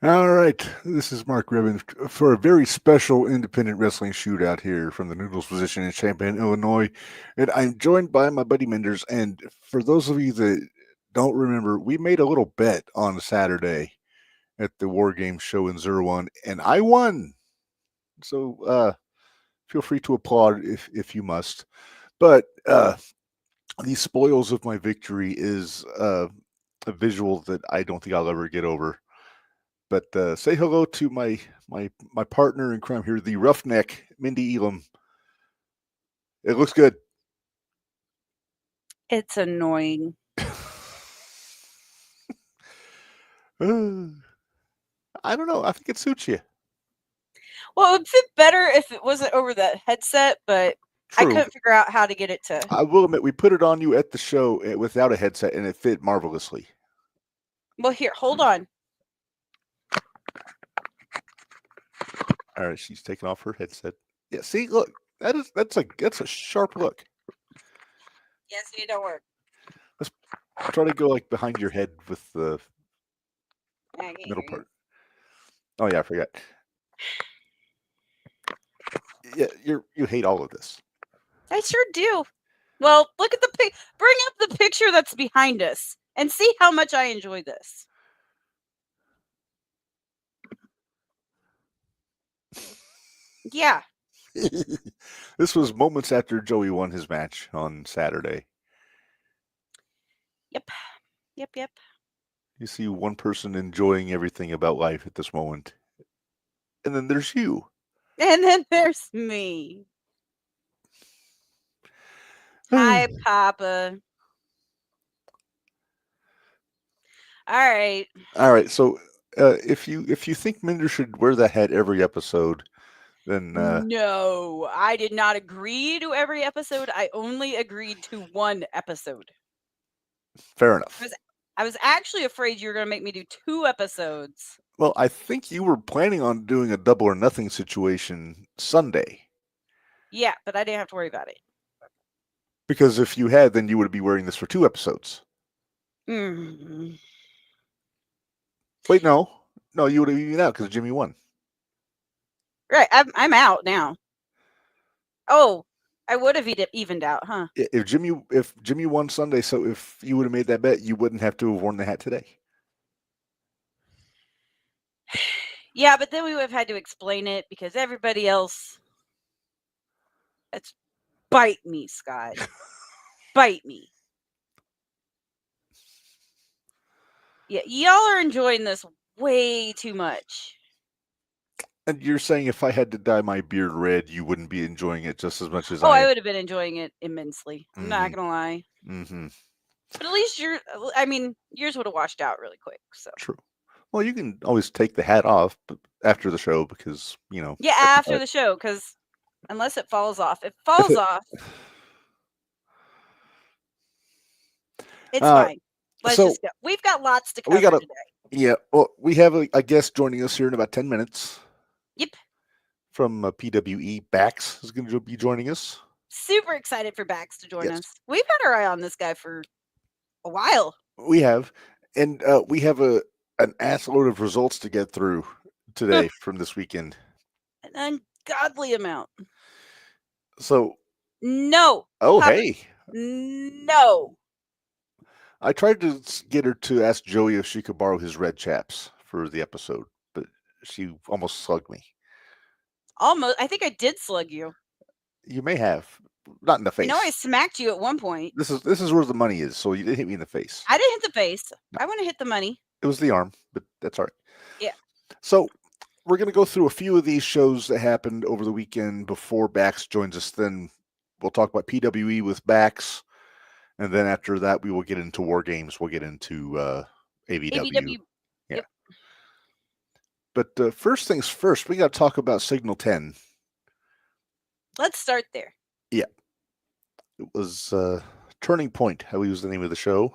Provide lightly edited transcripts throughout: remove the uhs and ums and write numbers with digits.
All right, this is Mark Reb for a very special independent wrestling shootout here from the Noodles position in Champaign, Illinois. And I'm joined by my buddy Minderz. And for those of you that don't remember, we made a little bet on Saturday at the War Games show in Zero1, and I won. So feel free to applaud if you must. But the spoils of my victory is a visual that I don't think I'll ever get over. But say hello to my partner in crime here, the roughneck, Mindy Elam. It looks good. It's annoying. I don't know. I think it suits you. Well, it would fit better if it wasn't over that headset, but I True. couldn't figure out how to get it to. I will admit, we put it on you at the show without a headset, and it fit marvelously. Well, here, hold on. All right, she's taking off her headset. Yeah, see, look, that's a sharp look. Yes, it don't work. Let's try to go like behind your head with the I can't middle hear you. part. Oh yeah, I forgot. Yeah, you hate all of this. I sure do. Well, look at the bring up the picture that's behind us and see how much I enjoy this. Yeah. This was moments after Joey won his match on Saturday. Yep. Yep. You see one person enjoying everything about life at this moment. And then there's you. And then there's me. Hi, Papa. All right. All right, so if you think Minder should wear that hat every episode, then No, I did not agree to every episode. I only agreed to one episode. fair enough. I was actually afraid you were going to make me do 2 episodes. Well, I think you were planning on doing a double or nothing situation Sunday. Yeah, but I didn't have to worry about it. Because if you had, then you would be wearing this for 2 episodes. Mm. Wait, no, you would have evened out because Jimmy won. Right, I'm out now. Oh, I would have evened out, huh? If Jimmy won Sunday, so if you would have made that bet, you wouldn't have to have worn the hat today. Yeah, but then we would have had to explain it because everybody else. That's bite me, Scott. Bite me. Yeah, y'all are enjoying this way too much. And you're saying if I had to dye my beard red, you wouldn't be enjoying it just as much as I would have been enjoying it immensely. I'm not Mhm. gonna lie. Mm-hmm. But at least yours would have washed out really quick. So True. Well, you can always take the hat off after the show because yeah, after the show, because unless it falls off, off. It's fine. Let's just go. We've got lots to cover today. Yeah. Well, we have a guest joining us here in about 10 minutes. Yep. From PWE, BAX is going to be joining us. Super excited for BAX to join us. We've had our eye on this guy for a while. We have, and we have an assload of results to get through today from this weekend. An ungodly amount. So. No. Oh, Papa, hey. No. I tried to get her to ask Joey if she could borrow his red chaps for the episode, but she almost slugged me. Almost. I think I did slug you. You may have. Not in the face. I smacked you at one point. This is where the money is, so you didn't hit me in the face. I didn't hit the face. No. I want to hit the money. It was the arm, but that's all right. Yeah. So we're going to go through a few of these shows that happened over the weekend before BAX joins us. Then we'll talk about PWE with BAX. And then after that, we will get into War Games. We'll get into ABW. Yeah. Yep. But first things first, we got to talk about Signal 10. Let's start there. Yeah. It was Turning Point, how we use the name of the show.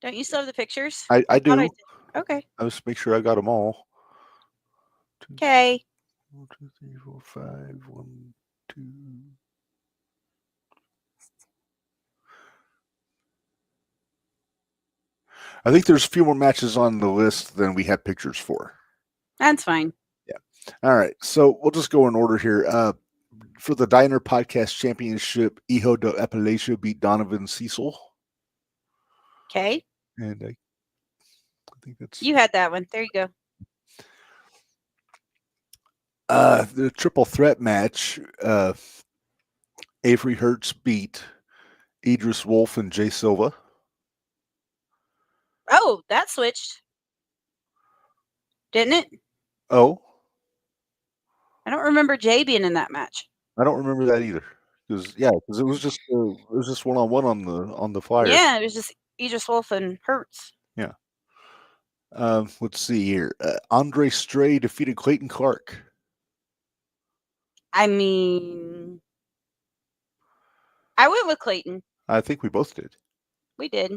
Don't you still have the pictures? I do. Okay. I just make sure I got them all. Okay. 1, 2, 3, 4, 5, 1, 2. I think there's a few more matches on the list than we have pictures for. That's fine. Yeah. All right. So we'll just go in order here. For the Diner Podcast Championship, Hijo de Appalachia beat Donovan Cecil. Okay. And I think that's... You had that one. There you go. The triple threat match, Avery Hertz beat Idris Wolf and Jay Silva. Oh, that switched. Didn't it? Oh, I don't remember Jay being in that match. I don't remember that either. Because it was just 1-on-1 on the flyer. Yeah, it was just Idris Wolf and Hertz. Yeah. Let's see here. Andre Stray defeated Clayton Clark. I mean, I went with Clayton. I think we both did. We did,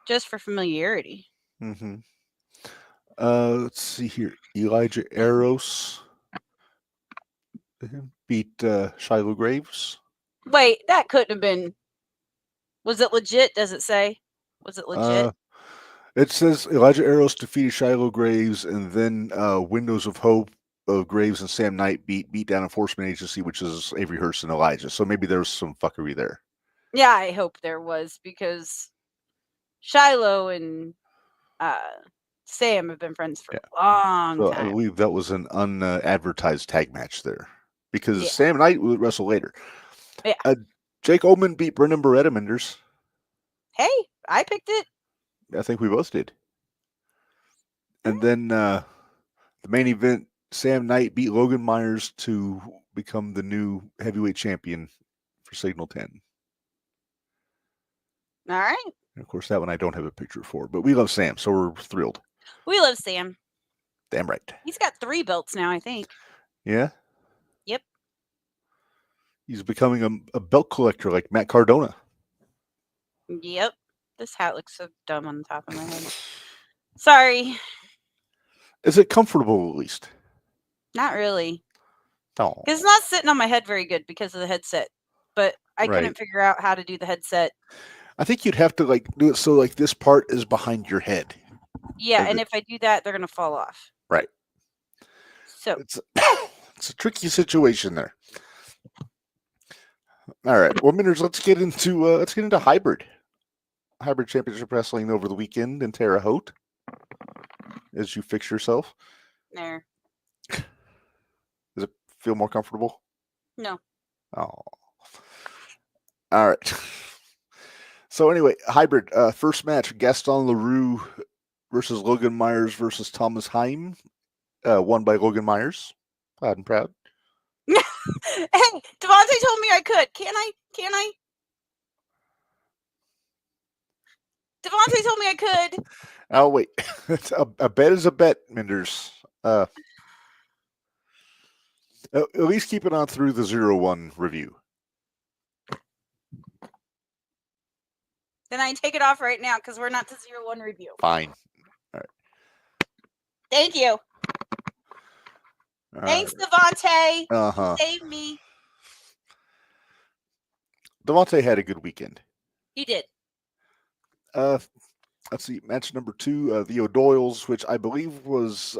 just for familiarity. Mm-hmm. Let's see here. Elijah Eros beat Shiloh Graves. Wait, that couldn't have been. Was it legit? Does it say? Was it legit? It says Elijah Eros defeated Shiloh Graves, and then Windows of Hope of Graves and Sam Knight beat down Enforcement Agency, which is Avery Hurst and Elijah. So maybe there was some fuckery there. Yeah, I hope there was, because Shiloh and Sam have been friends for a long time. I believe that was an unadvertised tag match there, because Sam Knight would wrestle later. Yeah. Jake Oldman beat Brendan Beretta. Hey, I picked it. I think we both did. And then the main event, Sam Knight beat Logan Myers to become the new heavyweight champion for Signal 10. All right. And of course, that one I don't have a picture for, but we love Sam, so we're thrilled. We love Sam. Damn right. He's got 3 belts now, I think. Yeah? Yep. He's becoming a belt collector like Matt Cardona. Yep. This hat looks so dumb on the top of my head. Sorry. Is it comfortable at least? Not really. No. Because it's not sitting on my head very good because of the headset. But I couldn't figure out how to do the headset. I think you'd have to do it so this part is behind your head. Yeah, and if I do that, they're gonna fall off. Right. So it's a tricky situation there. All right. Well, Miners, let's get into Hybrid Championship Wrestling over the weekend in Terre Haute. As you fix yourself. There. Does it feel more comfortable? No. Oh. All right. So anyway, Hybrid, first match, Gaston Leroux versus Logan Myers versus Thomas Heim, won by Logan Myers. Loud and proud. Hey, Devontae told me I could. Can I? Devontae told me I could. Oh, wait. A bet is a bet, Minderz. At least keep it on through the 0-1 review. Then I take it off right now because we're not to 0-1 review. Fine. All right. Thank you. Thanks, Devontae. Uh-huh. Save me. Devontae had a good weekend. He did. Let's see. Match number 2, the O'Doyles, which I believe was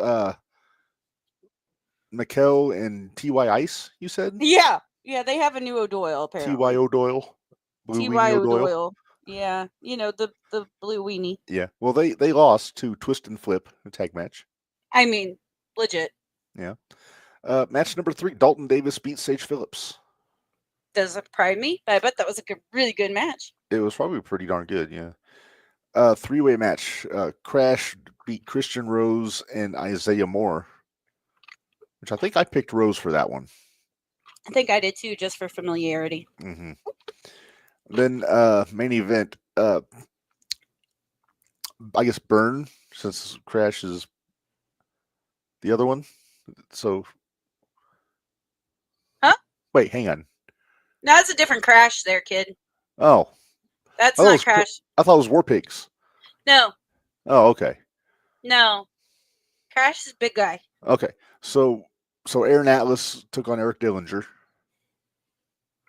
Mikkel and T.Y. Ice, you said? Yeah. Yeah, they have a new O'Doyle, apparently. T.Y. O'Doyle. T.Y. O'Doyle. Yeah. You know, the blue weenie. Yeah. Well, they lost to Twist and Flip, a tag match. I mean, legit. Yeah. Match number 3, Dalton Davis beat Sage Phillips. Doesn't surprise me, but I bet that was a really good match. It was probably pretty darn good, yeah. 3-way match, Crash beat Christian Rose and Isaiah Moore, which I think I picked Rose for that one. I think I did too, just for familiarity. Mm-hmm. Then main event, I guess Burn, since Crash is the other one. So, huh? Wait, hang on. No, that's a different Crash there, kid. Oh. That's not Crash. I thought it was War Pigs. No. Oh, okay. No. Crash is a big guy. Okay. So Aaron Atlas took on Eric Dillinger.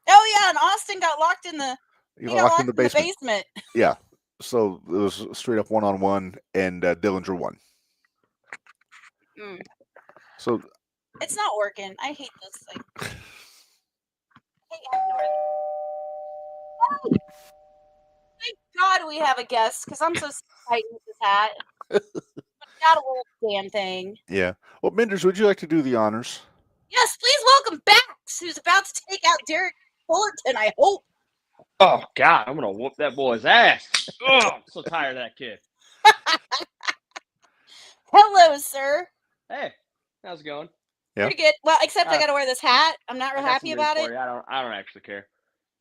Oh, yeah, and Austin got locked in the... He got locked in the basement. basement. Yeah. So it was straight up 1-on-1, and Dillinger won. So It's not working. I hate this thing. I hate having to wear this. Thank God we have a guest, because I'm so tight with this hat. Got a little damn thing. yeah. Well, Minderz, would you like to do the honors? Yes, please welcome BAX, who's about to take out Derek Fullerton, I hope. Oh, God, I'm going to whoop that boy's ass. Oh, I'm so tired of that kid. Hello, sir. Hey, how's it going? Yeah. Pretty good. Well, except I got to wear this hat. I'm not real happy about it. I don't actually care.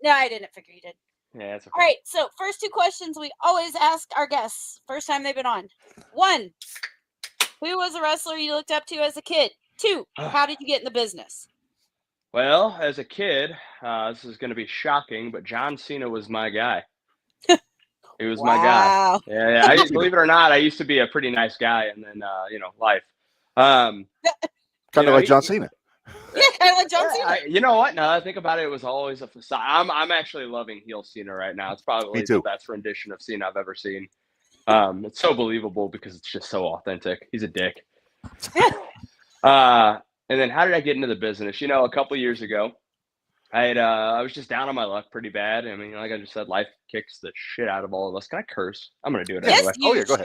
No, I didn't figure you did. Yeah, that's okay. All right, so first two questions we always ask our guests, first time they've been on. 1, who was a wrestler you looked up to as a kid? 2, how did you get in the business? Well, as a kid, this is going to be shocking, but John Cena was my guy. He was my guy. Yeah. Believe it or not, I used to be a pretty nice guy, and then, life. Kind of like John Cena. Yeah, kind of like John Cena. You know what? Now that I think about it, it was always a facade. I'm actually loving heel Cena right now. It's probably the best rendition of Cena I've ever seen. It's so believable because it's just so authentic. He's a dick. And then how did I get into the business? A couple years ago, I was just down on my luck pretty bad. I mean, like I just said, life kicks the shit out of all of us. Can I curse? I'm going to do it anyway. Yes, you sure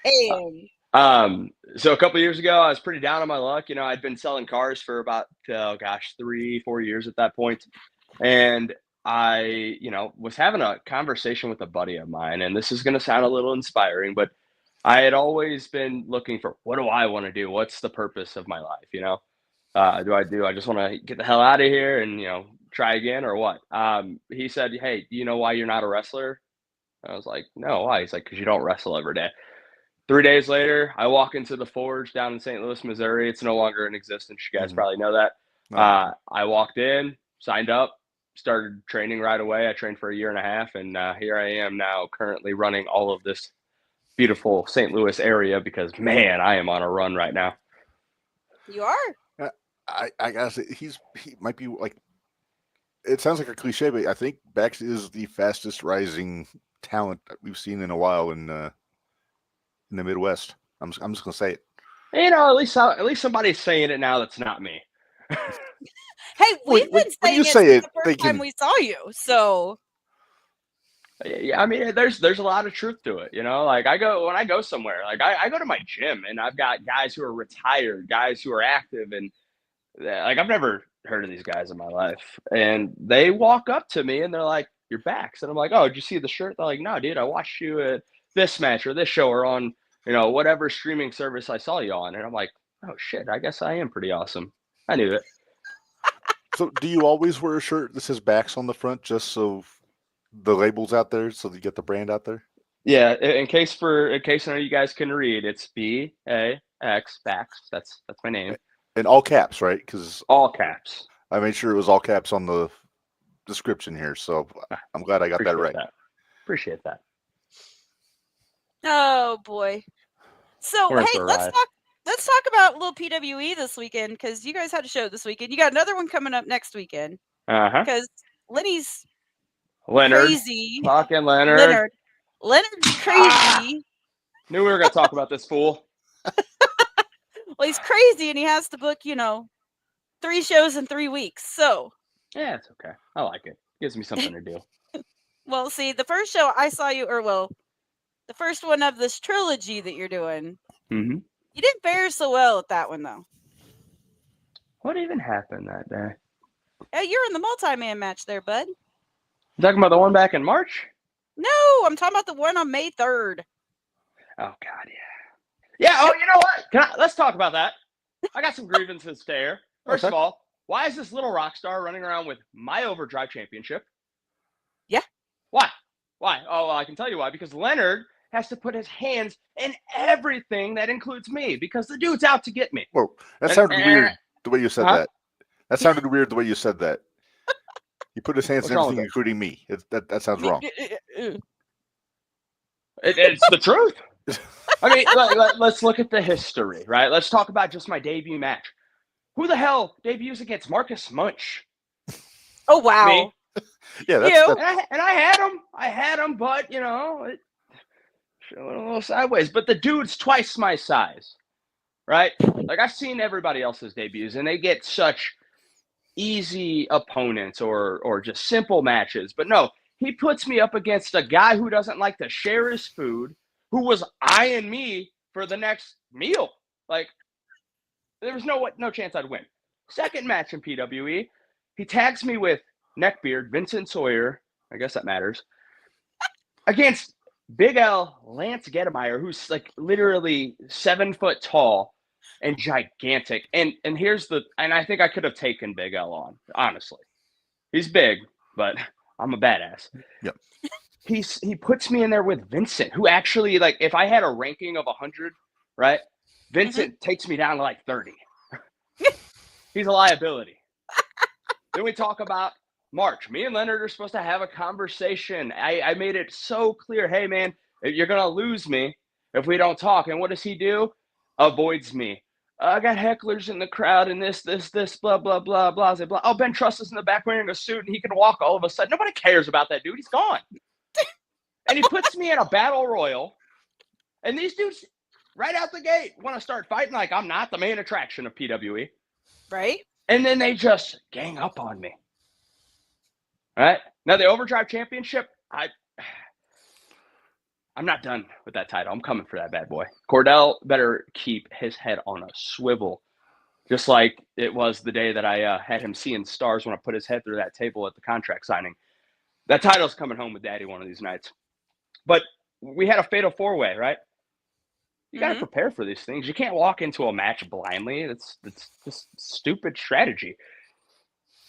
can. So a couple years ago, I was pretty down on my luck. I'd been selling cars for about, 3-4 years at that point. And I, was having a conversation with a buddy of mine, and this is going to sound a little inspiring, but I had always been looking for, what do I want to do? What's the purpose of my life? I just want to get the hell out of here and, try again or what? He said, hey, do you know why you're not a wrestler? I was like, no, why? He's like, because you don't wrestle every day. 3 days later, I walk into the Forge down in St. Louis, Missouri. It's no longer in existence. You guys probably know that. I walked in, signed up, started training right away. I trained for 1.5 years, and here I am now currently running all of this beautiful St. Louis area because, man, I am on a run right now. You are? I gotta say, he might be like, it sounds like a cliche, but I think BAX is the fastest rising talent that we've seen in a while in the Midwest. I'm just gonna say it. At least somebody's saying it now. That's not me. Hey, we've been saying it since the first time we saw you. So yeah, I mean, there's a lot of truth to it. Like when I go somewhere, like I go to my gym, and I've got guys who are retired, guys who are active, and like I've never heard of these guys in my life, and they walk up to me and they're like, "You're BAX," and I'm like, "Oh, did you see the shirt?" They're like, "No, dude, I watched you at this match or this show or on whatever streaming service I saw you on," and I'm like, "Oh shit, I guess I am pretty awesome." I knew it. So, do you always wear a shirt that says BAX on the front just so the label's out there, so you get the brand out there? Yeah, in case none of you guys can read, it's BAX, BAX. That's my name. In all caps, right? Because all caps. I made sure it was all caps on the description here, so I'm glad I got that right. Appreciate that. Oh boy. So hey, let's talk about a little PWE this weekend, because you guys had a show this weekend. You got another one coming up next weekend. Because Leonard, crazy. Fucking Leonard's crazy. Knew we were gonna talk about this fool. Well, he's crazy, and he has to book, 3 shows in 3 weeks. So yeah, it's okay. I like it. Gives me something to do. Well, see, the first show I saw you, the first one of this trilogy that you're doing, you didn't fare so well at that one, though. What even happened that day? Hey, you're in the multi-man match there, bud. You talking about the one back in March? No, I'm talking about the one on May 3rd. Oh, God, yeah. Yeah, oh, you know what? Let's talk about that. I got some grievances to air. First of all, why is this little rock star running around with my Overdrive championship? Yeah. Why? Oh, well, I can tell you why. Because Leonard has to put his hands in everything that includes me, because the dude's out to get me. Whoa, that sounded weird the way you said that. That sounded weird the way you said that. He put his hands in everything, including me. That sounds wrong. It's the truth. I mean, let's look at the history, right? Let's talk about just my debut match. Who the hell debuts against Marcus Munch? Oh, wow. Me. Yeah, that's and I had him. but showing a little sideways. But the dude's twice my size, right? Like, I've seen everybody else's debuts, and they get such easy opponents or just simple matches. But no, he puts me up against a guy who doesn't like to share his food, who was eyeing me for the next meal. Like, there was no chance I'd win. Second match in PWE, he tags me with Neckbeard, Vincent Sawyer, I guess that matters, against Big L Lance Gedemeyer, who's like literally 7 foot tall and gigantic. And I think I could have taken Big L on, honestly. He's big, but I'm a badass. Yep. He puts me in there with Vincent, who actually, like, if I had a ranking of 100, right, Vincent takes me down to like 30. He's a liability. Then we talk about March. Me and Leonard are supposed to have a conversation. I made it so clear, hey, man, you're going to lose me if we don't talk. And what does he do? Avoids me. I got hecklers in the crowd and this, blah, blah, blah, blah, blah. Oh, Ben Truss is in the back wearing a suit and he can walk all of a sudden. Nobody cares about that dude. He's gone. And he puts me in a battle royal. And these dudes, right out the gate, want to start fighting like I'm not the main attraction of PWE. Right. And then they just gang up on me. All right. Now, the Overdrive Championship, I'm not done with that title. I'm coming for that bad boy. Cordell better keep his head on a swivel, just like it was the day that I had him seeing stars when I put his head through that table at the contract signing. That title's coming home with Daddy one of these nights. But we had a fatal four-way, right? You got to prepare for these things. You can't walk into a match blindly. That's just stupid strategy.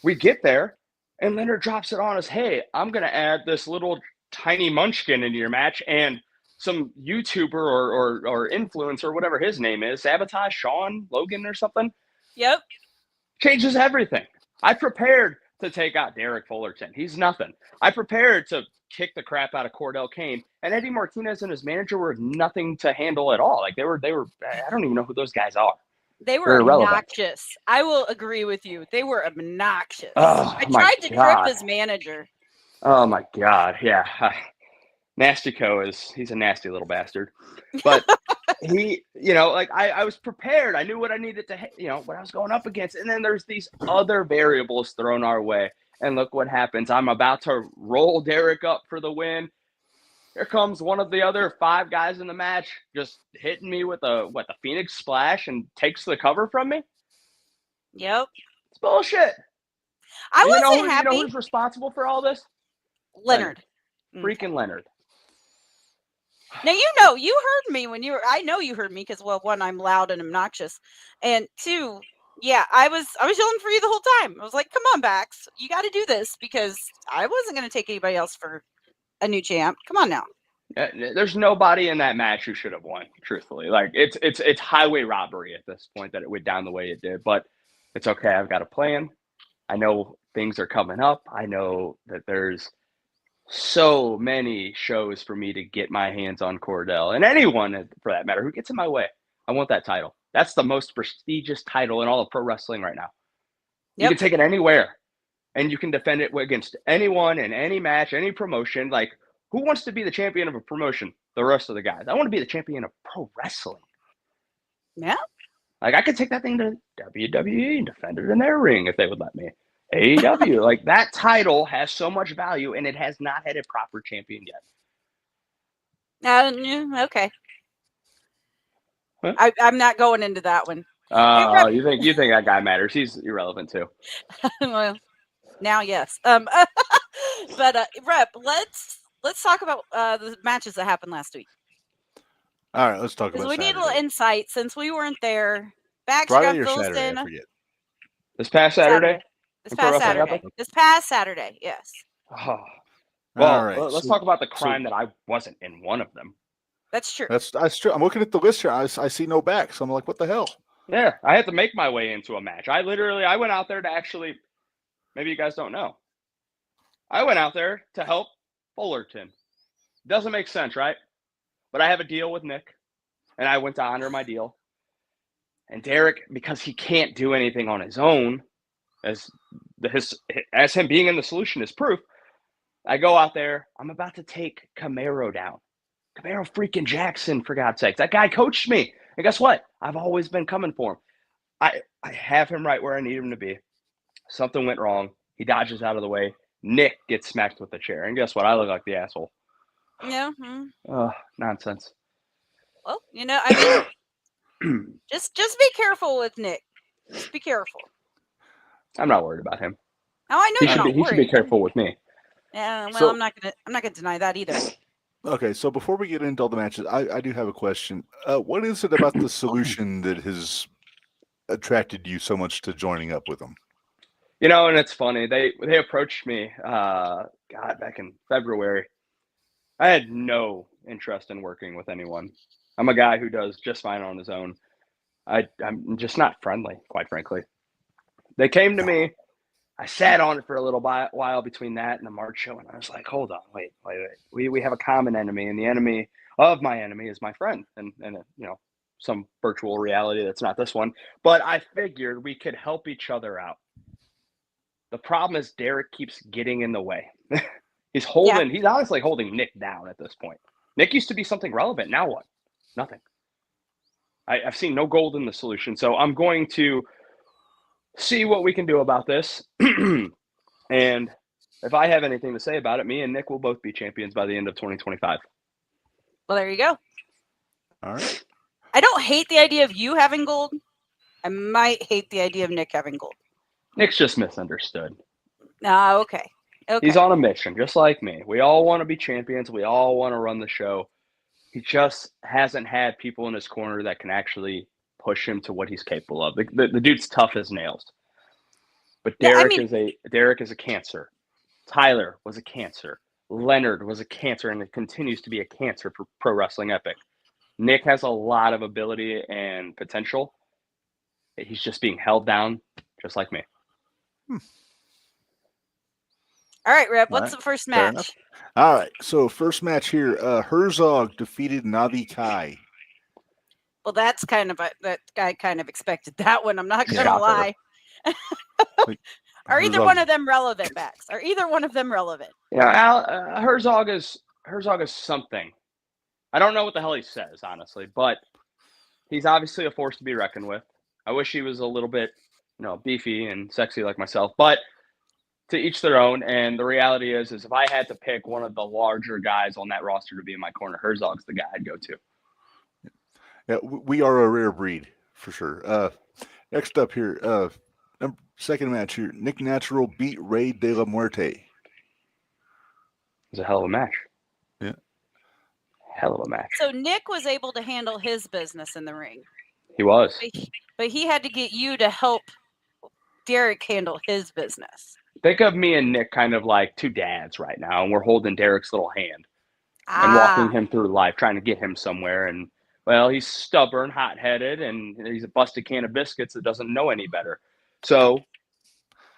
We get there, and Leonard drops it on us. Hey, I'm going to add this little tiny munchkin into your match, and some YouTuber or influencer, whatever his name is, Sabotage, Sean, Logan or something. Yep. Changes everything. I prepared to take out Derek Fullerton. He's nothing. I prepared to kick the crap out of Cordell Kane, and Eddie Martinez and his manager were nothing to handle at all. Like they were, I don't even know who those guys are. They were obnoxious. I will agree with you. They were obnoxious. Oh, I tried to grip his manager. Oh my God. Yeah. Nasty he's a nasty little bastard, but he, like I was prepared. I knew what I needed to, what I was going up against. And then there's these other variables thrown our way. And look what happens. I'm about to roll Derek up for the win. Here comes one of the other 5 guys in the match, just hitting me with the Phoenix Splash and takes the cover from me. Yep. It's bullshit. I wasn't happy. You know who's responsible for all this? Leonard. Freaking Leonard. Now, you heard me I know you heard me because, well, 1, I'm loud and obnoxious. And 2, yeah, I was yelling for you the whole time. I was like, come on, BAX. You got to do this because I wasn't going to take anybody else for a new champ. Come on now. There's nobody in that match who should have won, truthfully. Like, it's highway robbery at this point that it went down the way it did. But it's okay. I've got a plan. I know things are coming up. I know that there's so many shows for me to get my hands on Cordell and anyone for that matter who gets in my way. I want that title. That's the most prestigious title in all of pro wrestling right now. You can take it anywhere and you can defend it against anyone in any match, any promotion. Like, who wants to be the champion of a promotion? The rest of the guys. I want to be the champion of pro wrestling. Yeah. Like, I could take that thing to WWE and defend it in their ring if they would let me. AEW, like, that title has so much value and it has not had a proper champion yet. Okay. Huh? I'm not going into that one. You think that guy matters? He's irrelevant too. Well, now yes. But Rep, let's talk about the matches that happened last week. All right, let's talk about. We need a little insight since we weren't there. BAX Friday got or Saturday? in. I forget. This past Saturday. This past Saturday. Yes. Oh. Well, all right, let's talk about the crime that I wasn't in one of them. That's true. That's true. I'm looking at the list here. I see no BAX. So I'm like, what the hell? Yeah, I had to make my way into a match. I went out there to actually, maybe you guys don't know. I went out there to help Fullerton. Doesn't make sense, right? But I have a deal with Nick, and I went to honor my deal. And Derek, because he can't do anything on his own, as him being in the solution is proof, I go out there. I'm about to take Camaro down. Camaro freaking Jackson, for God's sake. That guy coached me. And guess what? I've always been coming for him. I have him right where I need him to be. Something went wrong. He dodges out of the way. Nick gets smacked with the chair. And guess what? I look like the asshole. Yeah. Nonsense. Well, I mean, just be careful with Nick. Just be careful. I'm not worried about him. Oh, I know you're not worried. He should be careful with me. Yeah, well, So- I'm not gonna deny that either. Okay, so before we get into all the matches, I do have a question. What is it about the solution that has attracted you so much to joining up with them? And it's funny. They approached me, back in February. I had no interest in working with anyone. I'm a guy who does just fine on his own. I'm just not friendly, quite frankly. They came to me. I sat on it for a little while between that and the March show, and I was like, hold on, wait. We have a common enemy, and the enemy of my enemy is my friend, and some virtual reality that's not this one. But I figured we could help each other out. The problem is Derek keeps getting in the way. He's honestly holding Nick down at this point. Nick used to be something relevant. Now what? Nothing. I've seen no gold in the solution. So I'm going to see what we can do about this. And if I have anything to say about it, me and Nick will both be champions by the end of 2025. Well, there you go. All right. I don't hate the idea of you having gold. I might hate the idea of Nick having gold. Nick's just misunderstood. Okay. He's on a mission, just like me. We all want to be champions. We all want to run the show. He just hasn't had people in his corner that can actually push him to what he's capable of. The dude's tough as nails. But Derek is a cancer. Tyler was a cancer. Leonard was a cancer, and it continues to be a cancer for Pro Wrestling Epic. Nick has a lot of ability and potential. He's just being held down, just like me. All right, Reb, All what's right, the first fair match? All right, so first match here, Herzog defeated Navi Kai. Well, that guy kind of expected that one. I'm not going to Shocker. lie. Are either Herzog- one of them relevant, BAX? Are either one of them relevant? Herzog is something. I don't know what the hell he says, honestly, but he's obviously a force to be reckoned with. I wish he was a little bit, beefy and sexy like myself, but to each their own. And the reality is if I had to pick one of the larger guys on that roster to be in my corner, Herzog's the guy I'd go to. Yeah, we are a rare breed for sure. Next up here, second match here, Nick Natural beat Rey de la Muerte. It was a hell of a match. Yeah. Hell of a match. So Nick was able to handle his business in the ring. He was. But he had to get you to help Derek handle his business. Think of me and Nick kind of like two dads right now, and we're holding Derek's little hand and walking him through life, trying to get him somewhere. And, well, he's stubborn, hot-headed, and he's a busted can of biscuits that doesn't know any better. So,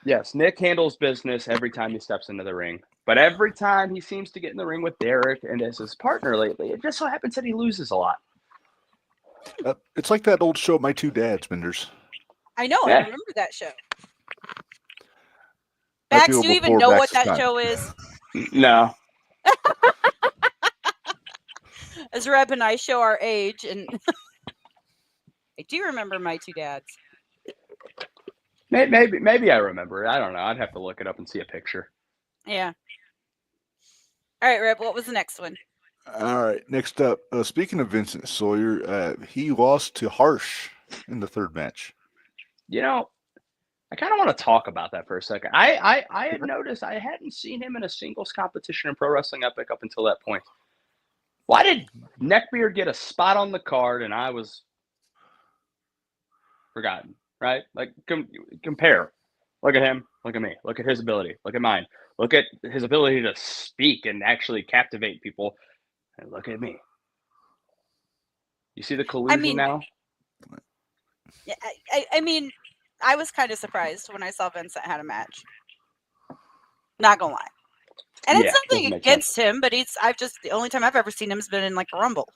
yes, Nick handles business every time he steps into the ring. But every time he seems to get in the ring with Derek and as his partner lately, it just so happens that he loses a lot. It's like that old show, My Two Dads, Minderz. I know. Yeah. I remember that show. BAX, do you even know what that show is? No. As Reb and I show our age, and I do remember My Two Dads. Maybe I remember it. I don't know. I'd have to look it up and see a picture. Yeah. All right, Reb, what was the next one? All right, next up, speaking of Vincent Sawyer, he lost to Harsh in the third match. I kind of want to talk about that for a second. I had noticed I hadn't seen him in a singles competition in Pro Wrestling Epic up until that point. Why did Neckbeard get a spot on the card and I was forgotten, right? Like, compare. Look at him. Look at me. Look at his ability. Look at mine. Look at his ability to speak and actually captivate people. And look at me. You see the collusion now? Yeah, I mean, I was kind of surprised when I saw Vincent had a match. Not gonna lie. And it's nothing against him, but the only time I've ever seen him has been in like a Rumble.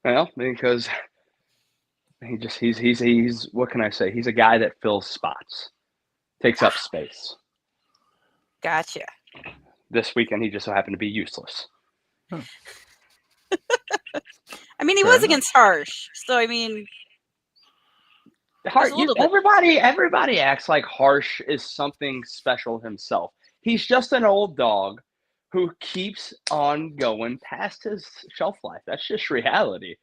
Well, because he's what can I say? He's a guy that fills spots, takes up space. Gotcha. This weekend, he just so happened to be useless. I mean, he Fair was enough. against Harsh, so I mean, there's a little bit. Everybody acts like Harsh is something special himself. He's just an old dog who keeps on going past his shelf life. That's just reality.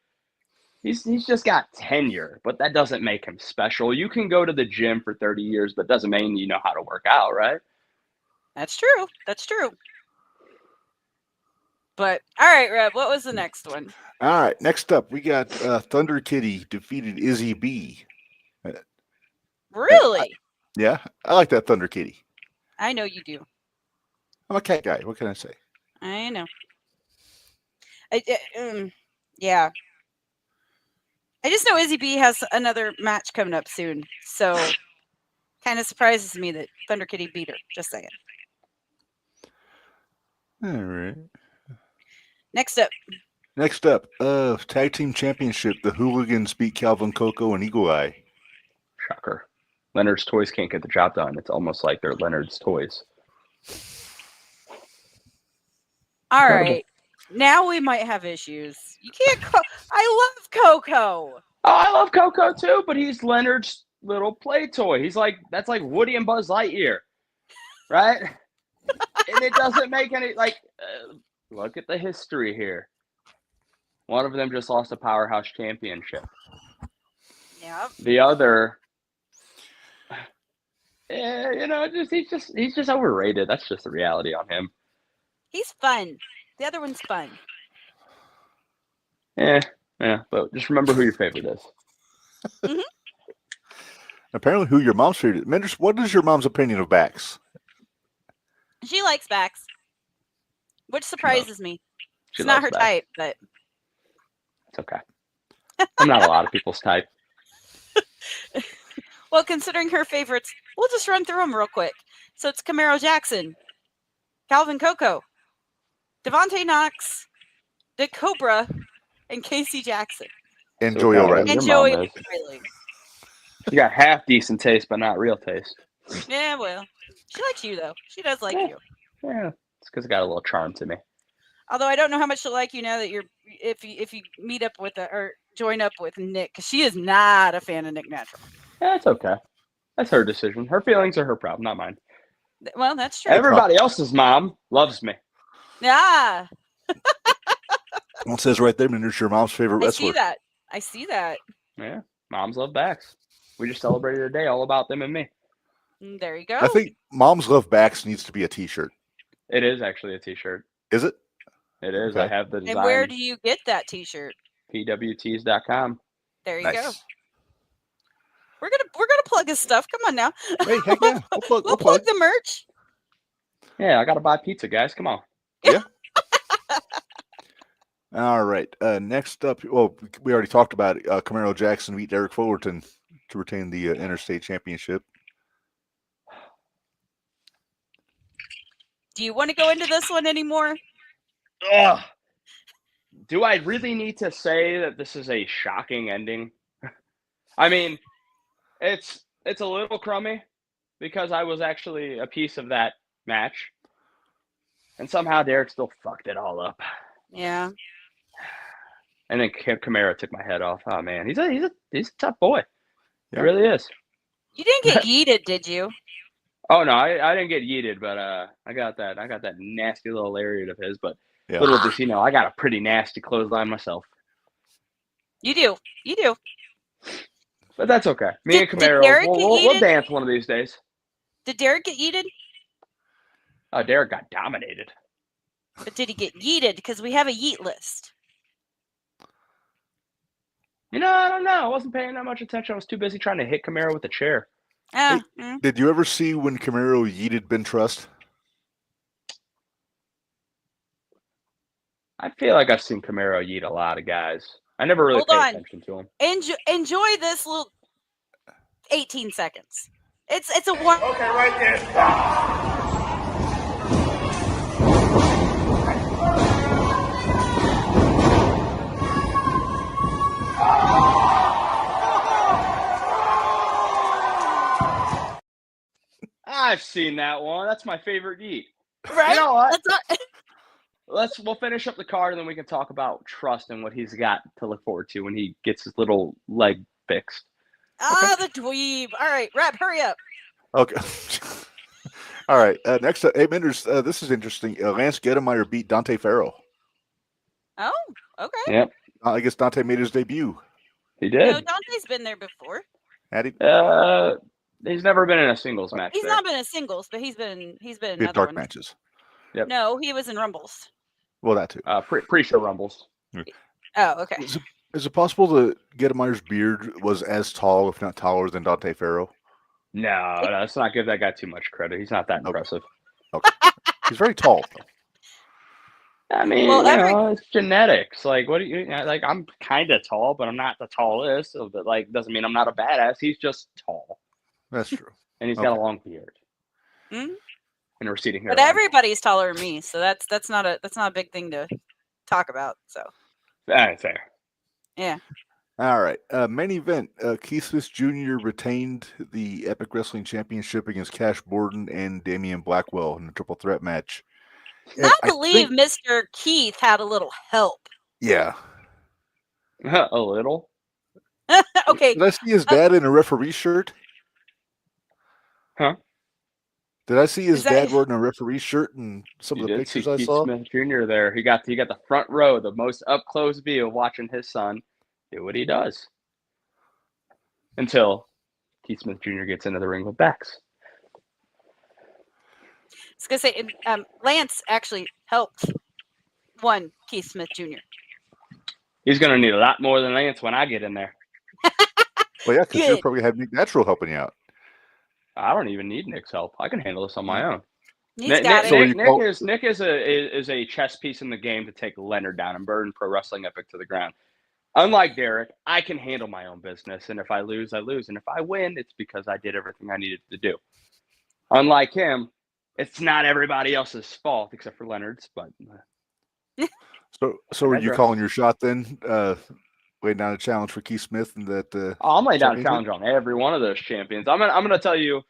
He's just got tenure, but that doesn't make him special. You can go to the gym for 30 years, but doesn't mean you know how to work out, right? That's true. That's true. But all right, Reb, what was the next one? All right, next up, we got Thunder Kitty defeated Izzy B. Really? Yeah, I like that Thunder Kitty. I know you do. I'm a cat guy. What can I say? I know. Yeah. I just know Izzy B has another match coming up soon, so kind of surprises me that Thunder Kitty beat her. Just saying. All right. Next up, Tag Team Championship. The Hooligans beat Calvin Coco and Eagle Eye. Shocker. Leonard's Toys can't get the job done. It's almost like they're Leonard's Toys. all right. Now we might have issues. You can't. I love Coco. Oh, I love Coco too, but he's Leonard's little play toy. That's like Woody and Buzz Lightyear, right? And it doesn't make any look at the history here. One of them just lost a Powerhouse Championship. Yep. The other, he's just overrated. That's just the reality on him. He's fun. The other one's fun. Yeah, but just remember who your favorite is. Mm-hmm. Apparently, who your mom's favorite is. Minderz, what is your mom's opinion of BAX? She likes BAX, which surprises me. She It's not loves her BAX. type, but It's okay. I'm not a lot of people's type. well, considering her favorites, we'll just run through them real quick. So it's Camaro Jackson, Calvin Coco, Devontae Knox, Dick Cobra, and Casey Jackson. And Joey O'Reilly. And Your Joey mom is. O'Reilly. You got half decent taste, but not real taste. Yeah, well, she likes you though. She does like you. Yeah, it's because it got a little charm to me. Although I don't know how much she'll like you now that you're if you meet up with or join up with Nick, because she is not a fan of Nick Natural. Yeah, it's okay. That's her decision. Her feelings are her problem, not mine. Well, that's true. Everybody else's mom loves me. Yeah, Well, it says right there, Minderz, your mom's favorite I wrestler. see that. Yeah, moms love BAX. We just celebrated a day all about them and me. There you go. I think Moms Love BAX needs to be a T-shirt. It is actually a T-shirt. Is it? It is. Okay. I have the design. And where do you get that T-shirt? pwts.com. There you Nice. go. We're gonna plug his stuff. Come on now. Hey, heck yeah. We'll plug the merch. Yeah, I got to buy pizza, guys. Come on. All right. Next up, well, we already talked about it. Camaro Jackson beat Derek Fullerton to retain the Interstate Championship. Do you want to go into this one anymore? Ugh. Do I really need to say that this is a shocking ending? I mean, it's a little crummy because I was actually a piece of that match. And somehow Derek still fucked it all up. Yeah. And then Camaro took my head off. Oh man, he's a tough boy. Yeah. He really is. You didn't get yeeted, did you? Oh no, I didn't get yeeted, but I got that nasty little lariat of his. But Yeah. little does he know, I got a pretty nasty clothesline myself. You do. But that's okay. Me Did and Camaro, Derek get we'll yeeted? dance one of these days. Did Derek get yeeted? Oh, Derek got dominated. But did he get yeeted? Because we have a yeet list. You know, I don't know. I wasn't paying that much attention. I was too busy trying to hit Camaro with a chair. Ah, Did you ever see when Camaro yeeted Ben Trust? I feel like I've seen Camaro yeet a lot of guys. I never really Hold paid on. attention to him. enjoy this little 18 seconds. It's a one. Okay, right there. I've seen that one. That's my favorite yeet. Right? You know what? That's not- we'll finish up the card and then we can talk about Trust and what he's got to look forward to when he gets his little leg fixed. The dweeb. All right, Reb, hurry up. Okay. All right. Next up, hey, Minderz, this is interesting. Lance Gettemeyer beat Dante Farrell. Oh, okay. Yep, I guess Dante made his debut. he No, did. Dante's been there before. Had he? He's never been in a singles match. He's there. not been in singles, but he's been in Big other dark ones. matches. Yep. No, he was in Rumbles. Well, that too. Pre-show rumbles. Oh, okay. Is it possible that Gettemeyer's beard was as tall, if not taller, than Dante Farrell? No, let's not give that guy too much credit. He's not that impressive. Okay. He's very tall, though. I mean, Well, it's genetics. Like, what do you like? I'm kind of tall, but I'm not the tallest. So, but like, doesn't mean I'm not a badass. He's just tall, That's true. and he's got a long beard Mhm. and a receding hair. But everybody's taller than me, so that's not a big thing to talk about. So fair. yeah. All right. Main event. Keith Smith Jr. retained the Epic Wrestling Championship against Cash Borden and Damian Blackwell in a triple threat match. And I believe Mr. Keith had a little help. Yeah. A little. Okay. Did I see his dad in a referee shirt? Huh? Did I see his Is that- dad wearing a referee shirt in some You of the did see pictures I Keith saw? Smith Jr. there. He got the front row, the most up close view of watching his son do what he does. Until Keith Smith Jr. gets into the ring with BAX. I was gonna say, Lance actually helped one Keith Smith Jr. He's gonna need a lot more than Lance when I get in there. Well, yeah, because you Good. probably had Nick Natural helping you out. I don't even need Nick's help. I can handle this on my own. He's Nick, got Nick, it. So Nick is a chess piece in the game to take Leonard down and burn Pro Wrestling Epic to the ground. Unlike Derek, I can handle my own business, and if I lose, I lose, and if I win, it's because I did everything I needed to do. Unlike him, it's not everybody else's fault except for Leonard's. But So were you Address. calling your shot then? Laying down a challenge for Keith Smith and that. I'm laying down a championship? challenge on every one of those champions. I'm gonna tell you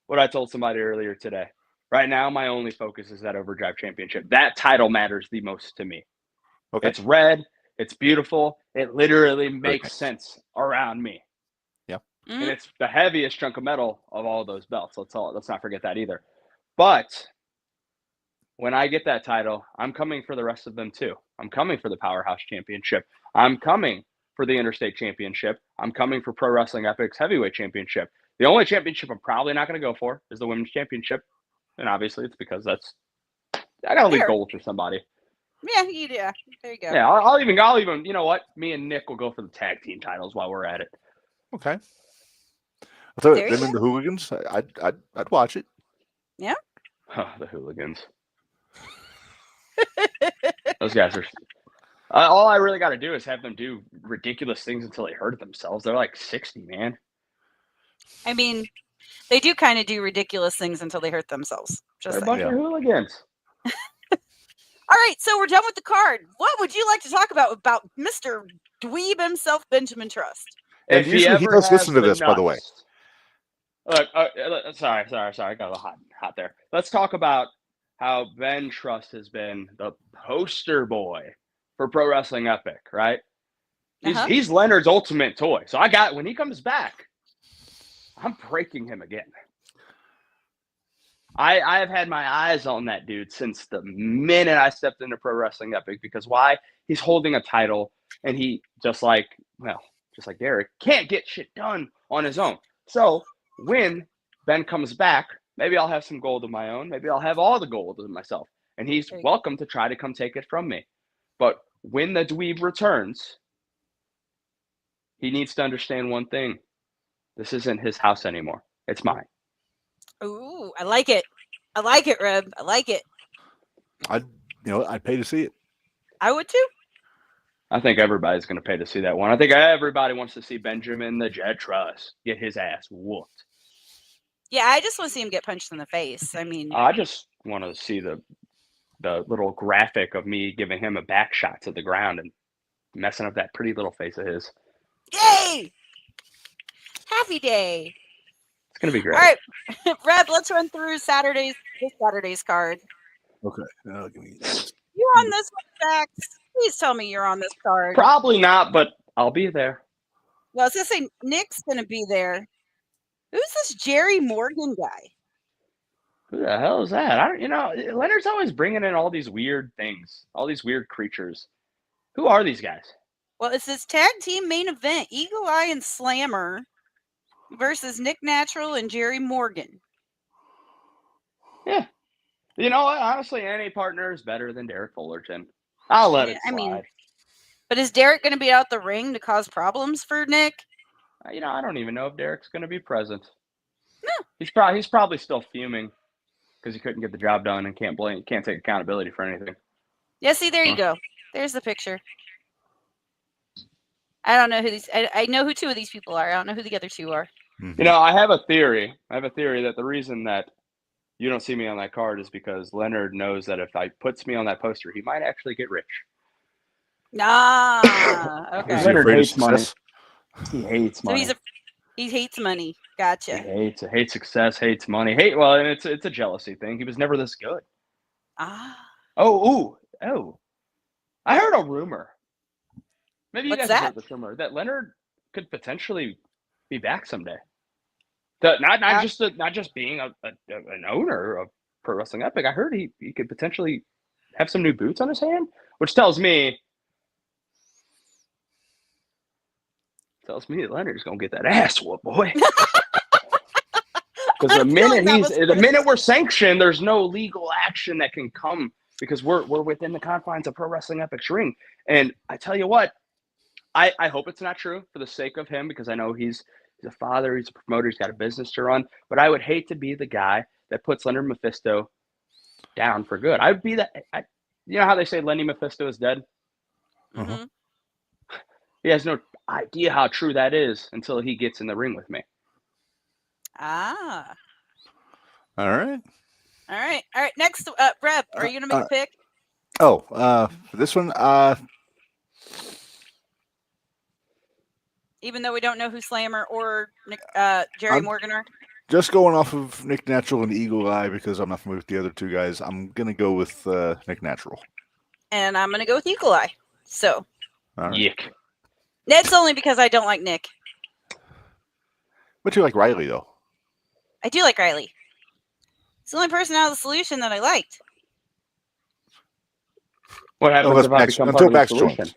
what I told somebody earlier today. Right now, my only focus is that Overdrive Championship. That title matters the most to me. Okay. It's red. It's beautiful. It literally makes nice. sense around me. Mhm. And it's the heaviest chunk of metal of all those belts. Let's not forget that either. But when I get that title, I'm coming for the rest of them too. I'm coming for the Powerhouse Championship. I'm coming for the Interstate Championship. I'm coming for Pro Wrestling Epic's Heavyweight Championship. The only championship I'm probably not going to go for is the Women's Championship. And obviously it's because I got to leave Fair. gold for somebody. Yeah. There you go. Yeah, I'll even, you know what? Me and Nick will go for the tag team titles while we're at it. Okay. I thought There you them and the Hooligans. I'd watch it. The Hooligans. Those guys are. All I really got to do is have them do ridiculous things until they hurt themselves. They're like 60, man. I mean, they do kind of do ridiculous things until they hurt themselves. Just They're a saying. bunch of hooligans. All right, so we're done with the card. What would you like to talk about Mr. Dweeb himself, Benjamin Trust? And usually he does listen to this, by the way. Look, sorry. I got a little hot there. Let's talk about how Ben Trust has been the poster boy for Pro Wrestling Epic, right? He's Leonard's ultimate toy. So when he comes back, I'm breaking him again. I have had my eyes on that dude since the minute I stepped into Pro Wrestling Epic, because why? He's holding a title, and he, just like Derek, can't get shit done on his own. So when Ben comes back, maybe I'll have some gold of my own. Maybe I'll have all the gold of myself. And he's welcome to try to come take it from me. But when the dweeb returns, he needs to understand one thing. This isn't his house anymore. It's mine. Ooh, I like it. I like it, Reb. I like it. I'd pay to see it. I would too. I think everybody's going to pay to see that one. I think everybody wants to see Benjamin the Jet Trust get his ass whooped. Yeah, I just want to see him get punched in the face. I mean, I just want to see the little graphic of me giving him a back shot to the ground and messing up that pretty little face of his. yay! Happy day. It's going to be great. All right, Reb, let's run through this Saturday's card. Okay. Give me this. You You on this one, BAX? Please tell me you're on this card. Probably not, but I'll be there. Well, I was gonna say Nick's gonna be there. Who's this Jerry Morgan guy? Who the hell is that? I don't. Leonard's always bringing in all these weird things, all these weird creatures. Who are these guys? Well, it's this tag team main event: Eagle Eye and Slammer versus Nick Natural and Jerry Morgan. Yeah. You know what? Honestly, any partner is better than Derek Fullerton. I'll let it slide. But is Derek going to be out the ring to cause problems for Nick? I don't even know if Derek's going to be present. No. He's probably still fuming because he couldn't get the job done and can't take accountability for anything. Yeah, see, there you go. There's the picture. I don't know who these. I know who two of these people are. I don't know who the other two are. Mm-hmm. I have a theory. that the reason that you don't see me on that card is because Leonard knows that if he puts me on that poster, he might actually get rich. Okay. Leonard hates money. He hates money. So he hates money. Gotcha. He hates success, hates money. And it's a jealousy thing. He was never this good. Oh. I heard a rumor. Maybe you guys heard this rumor that Leonard could potentially be back someday. Not just being an owner of Pro Wrestling Epic. I heard he could potentially have some new boots on his hand, which tells me that Leonard's gonna get that ass whooped, boy. Because the minute we're sanctioned, there's no legal action that can come because we're within the confines of Pro Wrestling Epic's ring. And I tell you what, I hope it's not true for the sake of him, because I know he's a father, he's a promoter, he's got a business to run. But I would hate to be the guy that puts Leonard Mephisto down for good. I would be that. You know how they say Lenny Mephisto is dead? Mm-hmm. He has no idea how true that is until he gets in the ring with me. All right. Next, Reb, are you gonna make a pick? For this one, even though we don't know who Slammer or Jerry Morgan are. Just going off of Nick Natural and Eagle Eye because I'm not familiar with the other two guys. I'm gonna go with Nick Natural. And I'm gonna go with Eagle Eye. So. Right. Yick. That's only because I don't like Nick. But you like Riley, though. I do like Riley. It's the only person out of the Solution that I liked. What happens if I become part of the Solution?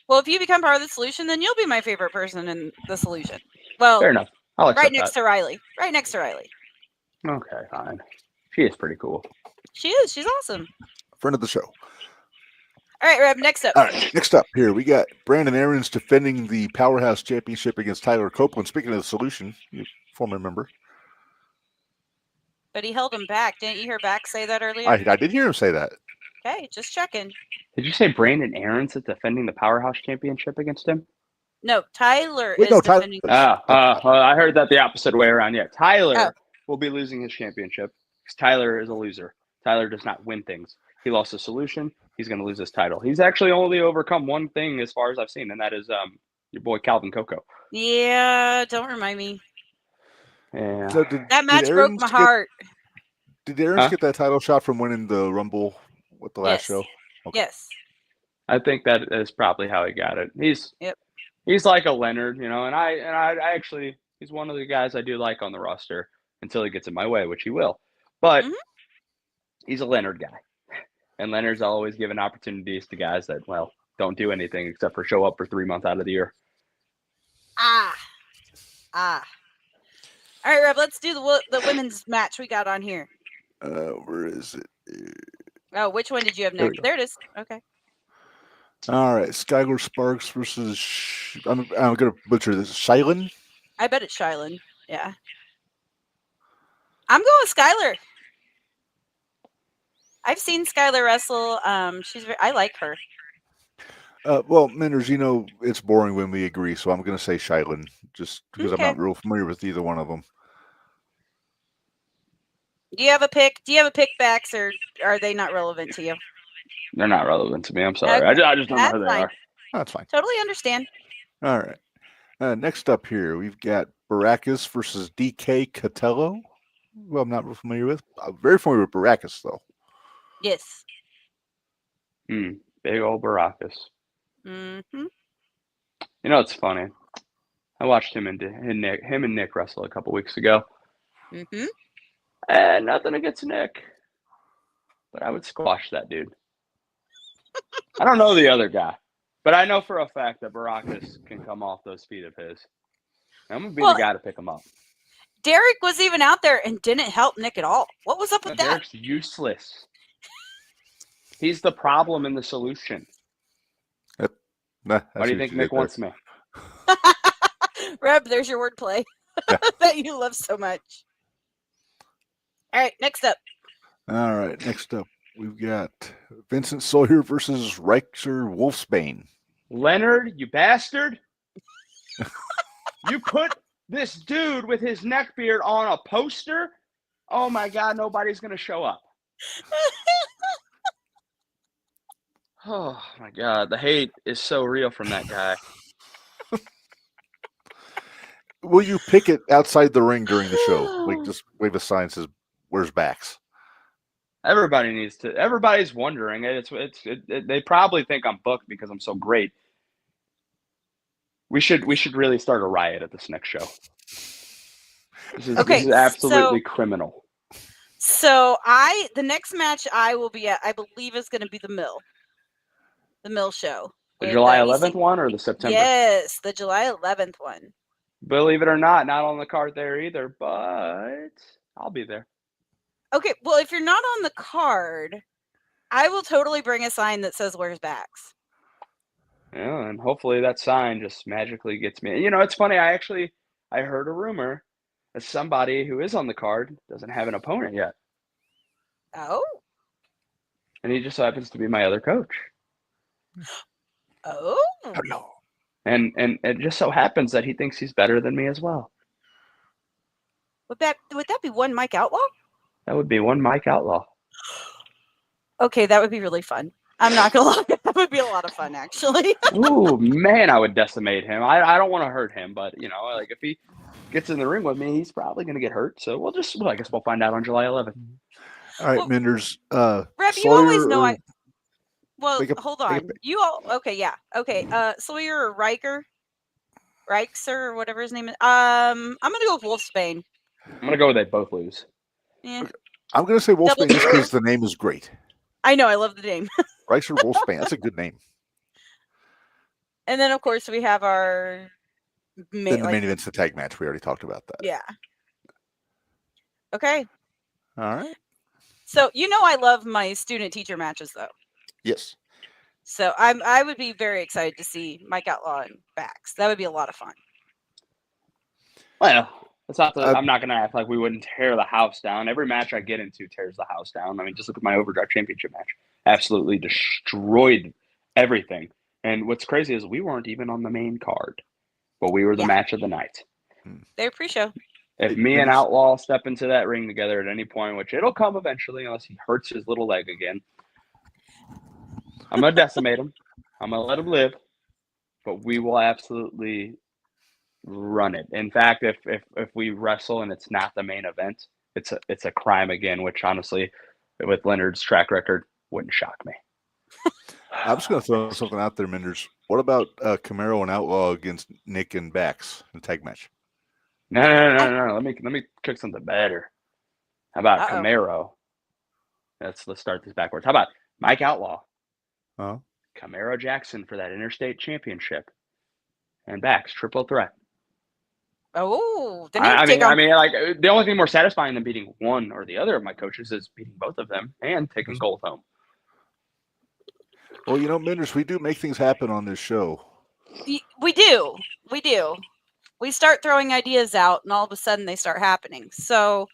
Well, if you become part of the Solution, then you'll be my favorite person in the Solution. Well, fair enough. I'll accept right next to Riley. Right next to Riley. Okay, fine. She is pretty cool. She is. She's awesome. Friend of the show. All right, Reb, next up. All right, next up here, we got Brandon Aarons defending the Powerhouse Championship against Tyler Copeland. Speaking of the Solution, you former member. But he held him back. Didn't you hear BAX say that earlier? I did hear him say that. Okay, just checking. Did you say Brandon Aarons is defending the Powerhouse Championship against him? No, Tyler is defending. I heard that the opposite way around. Yeah, Tyler will be losing his championship because Tyler is a loser. Tyler does not win things. He lost the Solution. He's going to lose his title. He's actually only overcome one thing as far as I've seen, and that is your boy Calvin Coco. Yeah, don't remind me. Yeah. So that match broke my heart. Did Aarons get that title shot from winning the Rumble with the last show? Okay. Yes. I think that is probably how he got it. He's like a Leonard, and I actually, he's one of the guys I do like on the roster until he gets in my way, which he will. But he's a Leonard guy. And Leonard's always given opportunities to guys that, don't do anything except for show up for 3 months out of the year. All right, Reb, let's do the women's match we got on here. Where is it? Oh, which one did you have next? There it is. Okay. All right, Skylar Sparks versus I'm gonna butcher this. Shylin. I bet it's Shylin. Yeah. I'm going with Skylar. I've seen Skylar wrestle. I like her. Well, Minderz, it's boring when we agree, so I'm going to say Shylin, just because I'm not real familiar with either one of them. Do you have a pick? BAX, or are they not relevant to you? They're not relevant to me. I'm sorry. Okay. I just don't know who they are. That's fine. Totally understand. All right. Next up here, we've got Baracus versus DK Catello. Well, I'm not familiar with. I'm very familiar with Baracus, though. Yes. Big old Baracus. Mm-hmm. You know, it's funny. I watched him and Nick wrestle a couple weeks ago. Mm-hmm. And nothing against Nick, but I would squash that dude. I don't know the other guy, but I know for a fact that Baracus can come off those feet of his. I'm going to be the guy to pick him up. Derek was even out there and didn't help Nick at all. What was up with that? Derek's useless. He's the problem and the solution. Nah, Why do you think Nick wants me? Reb, there's your wordplay that you love so much. All right, next up. All right, next up, we've got Vincent Sawyer versus Reicher Wolfsbane. Leonard, you bastard. You put this dude with his neck beard on a poster? Oh my God, nobody's going to show up. Oh my God, the hate is so real from that guy. Will you pick it outside the ring during the show? Like, just wave a sign that says, "Where's BAX?" Everybody needs to. Everybody's wondering. They probably think I'm booked because I'm so great. We should really start a riot at this next show. This is absolutely criminal. So the next match I will be at, I believe, is going to be the Mill show. The July 11th one or the September? Yes, the July 11th one. Believe it or not on the card there either, but I'll be there. Okay, well, if you're not on the card, I will totally bring a sign that says, "Where's BAX?" Yeah, and hopefully that sign just magically gets me. You know, it's funny. I heard a rumor that somebody who is on the card doesn't have an opponent yet. Oh. And he just happens to be my other coach. Oh. Hello. And it just so happens that he thinks he's better than me as well. Would that be one Mike Outlaw? That would be one Mike Outlaw. Okay, that would be really fun. I'm not gonna lie, that would be a lot of fun, actually. Ooh, man, I would decimate him. I don't want to hurt him, but you know, like if he gets in the ring with me, he's probably gonna get hurt. So I guess we'll find out on July 11th. All right, Minders. Reb, you always know hold on. Sawyer or Reicher or whatever his name is. I'm gonna go with Wolfsbane. I'm gonna go with they both lose. Yeah. Okay. I'm gonna say Wolfsbane just because the name is great. I know, I love the name. Reicher Wolfsbane, that's a good name. And then of course we have our Then the main event's the tag match. We already talked about that. Yeah. Okay. All right. So I love my student teacher matches though. Yes. So I would be very excited to see Mike Outlaw and BAX. That would be a lot of fun. Well, it's not I'm not going to act like we wouldn't tear the house down. Every match I get into tears the house down. I mean, just look at my Overdrive Championship match. Absolutely destroyed everything. And what's crazy is we weren't even on the main card, but we were the match of the night. They're pre-show. If me and Outlaw step into that ring together at any point, which it'll come eventually unless he hurts his little leg again, I'm going to decimate him. I'm going to let him live, but we will absolutely run it. In fact, if we wrestle and it's not the main event, it's a crime again, which honestly, with Leonard's track record, wouldn't shock me. I'm just going to throw something out there, Minders. What about Camaro and Outlaw against Nick and BAX in a tag match? No. Let me cook something better. How about Camaro? Let's start this backwards. How about Mike Outlaw? Camaro Jackson for that interstate championship, and BAX triple threat. Oh, I mean, like the only thing more satisfying than beating one or the other of my coaches is beating both of them and taking gold home. Well, Minders, we do make things happen on this show. We do. We start throwing ideas out, and all of a sudden they start happening. So,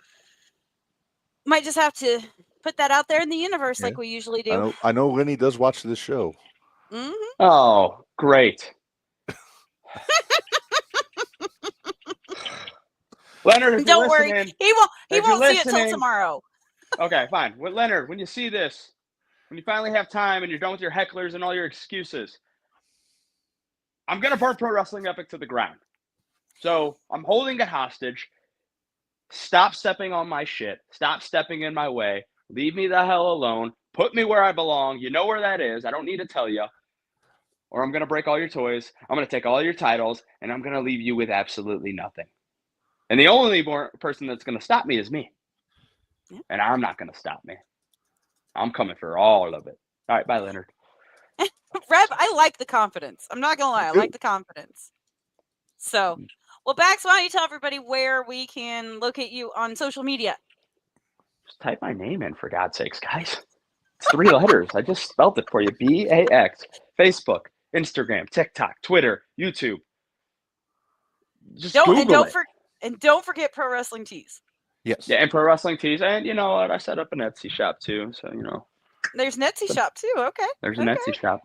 might just have to put that out there in the universe like we usually do. I know Lenny does watch this show. Mm-hmm. Oh, great. Leonard, if don't you're worry, listening, he won't see it till tomorrow. Okay, fine. Well, Leonard, when you see this, when you finally have time and you're done with your hecklers and all your excuses, I'm gonna burn Pro Wrestling Epic to the ground. So I'm holding it hostage. Stop stepping on my shit. Stop stepping in my way. Leave me the hell alone. Put me where I belong. You know where that is. I don't need to tell you. Or I'm going to break all your toys. I'm going to take all your titles, and I'm going to leave you with absolutely nothing. And the only person that's going to stop me is me. Yeah. And I'm not going to stop me. I'm coming for all of it. All right, bye, Leonard. Reb, I like the confidence. I'm not going to lie. I like the confidence. So, well, Bax, why don't you tell everybody where we can locate you on social media? Just type my name in, for God's sakes, guys. It's 3 letters. I just spelled it for you. BAX. Facebook, Instagram, TikTok, Twitter, YouTube. Just Google it. And don't forget Pro Wrestling Tees. Yes. Yeah, and Pro Wrestling Tees. And you know what? I set up an Etsy shop too. So, you know. There's an Etsy shop too. Okay. There's an Etsy shop.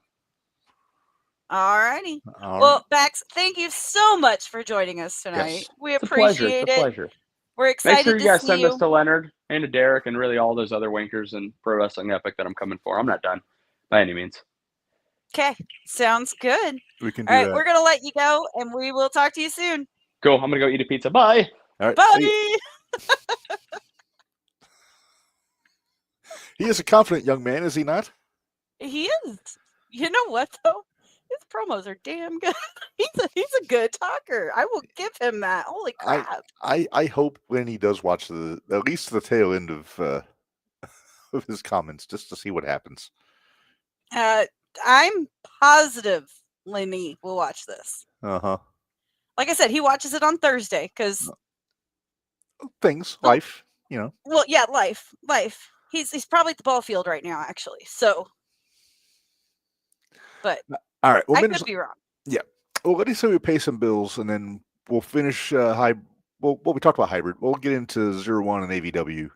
All righty. All well, right. Bax, thank you so much for joining us tonight. Yes. We It's a pleasure. appreciate It's a it. pleasure. We're excited Make sure you to guys see send you. this to Leonard and to Derek and really all those other wankers and Pro Wrestling Epic that I'm coming for. I'm not done by any means. Okay. Sounds good. We can do All right. that. We're going to let you go, and we will talk to you soon. Cool. I'm going to go eat a pizza. Bye. All right. Bye. He is a confident young man, is he not? He is. You know what, though? His promos are damn good. He's a good talker. I will give him that. Holy crap. I hope when he does watch at least the tail end of his comments, just to see what happens. I'm positive Lenny will watch this. Uh-huh. Like I said, he watches it on Thursday because life, you know. Well, yeah, life. He's probably at the ball field right now, actually. So, but all right. Well, I could be wrong. Yeah. Well, let me say we pay some bills, and then we'll finish Well, we talked about hybrid. We'll get into 0-1 and AVW.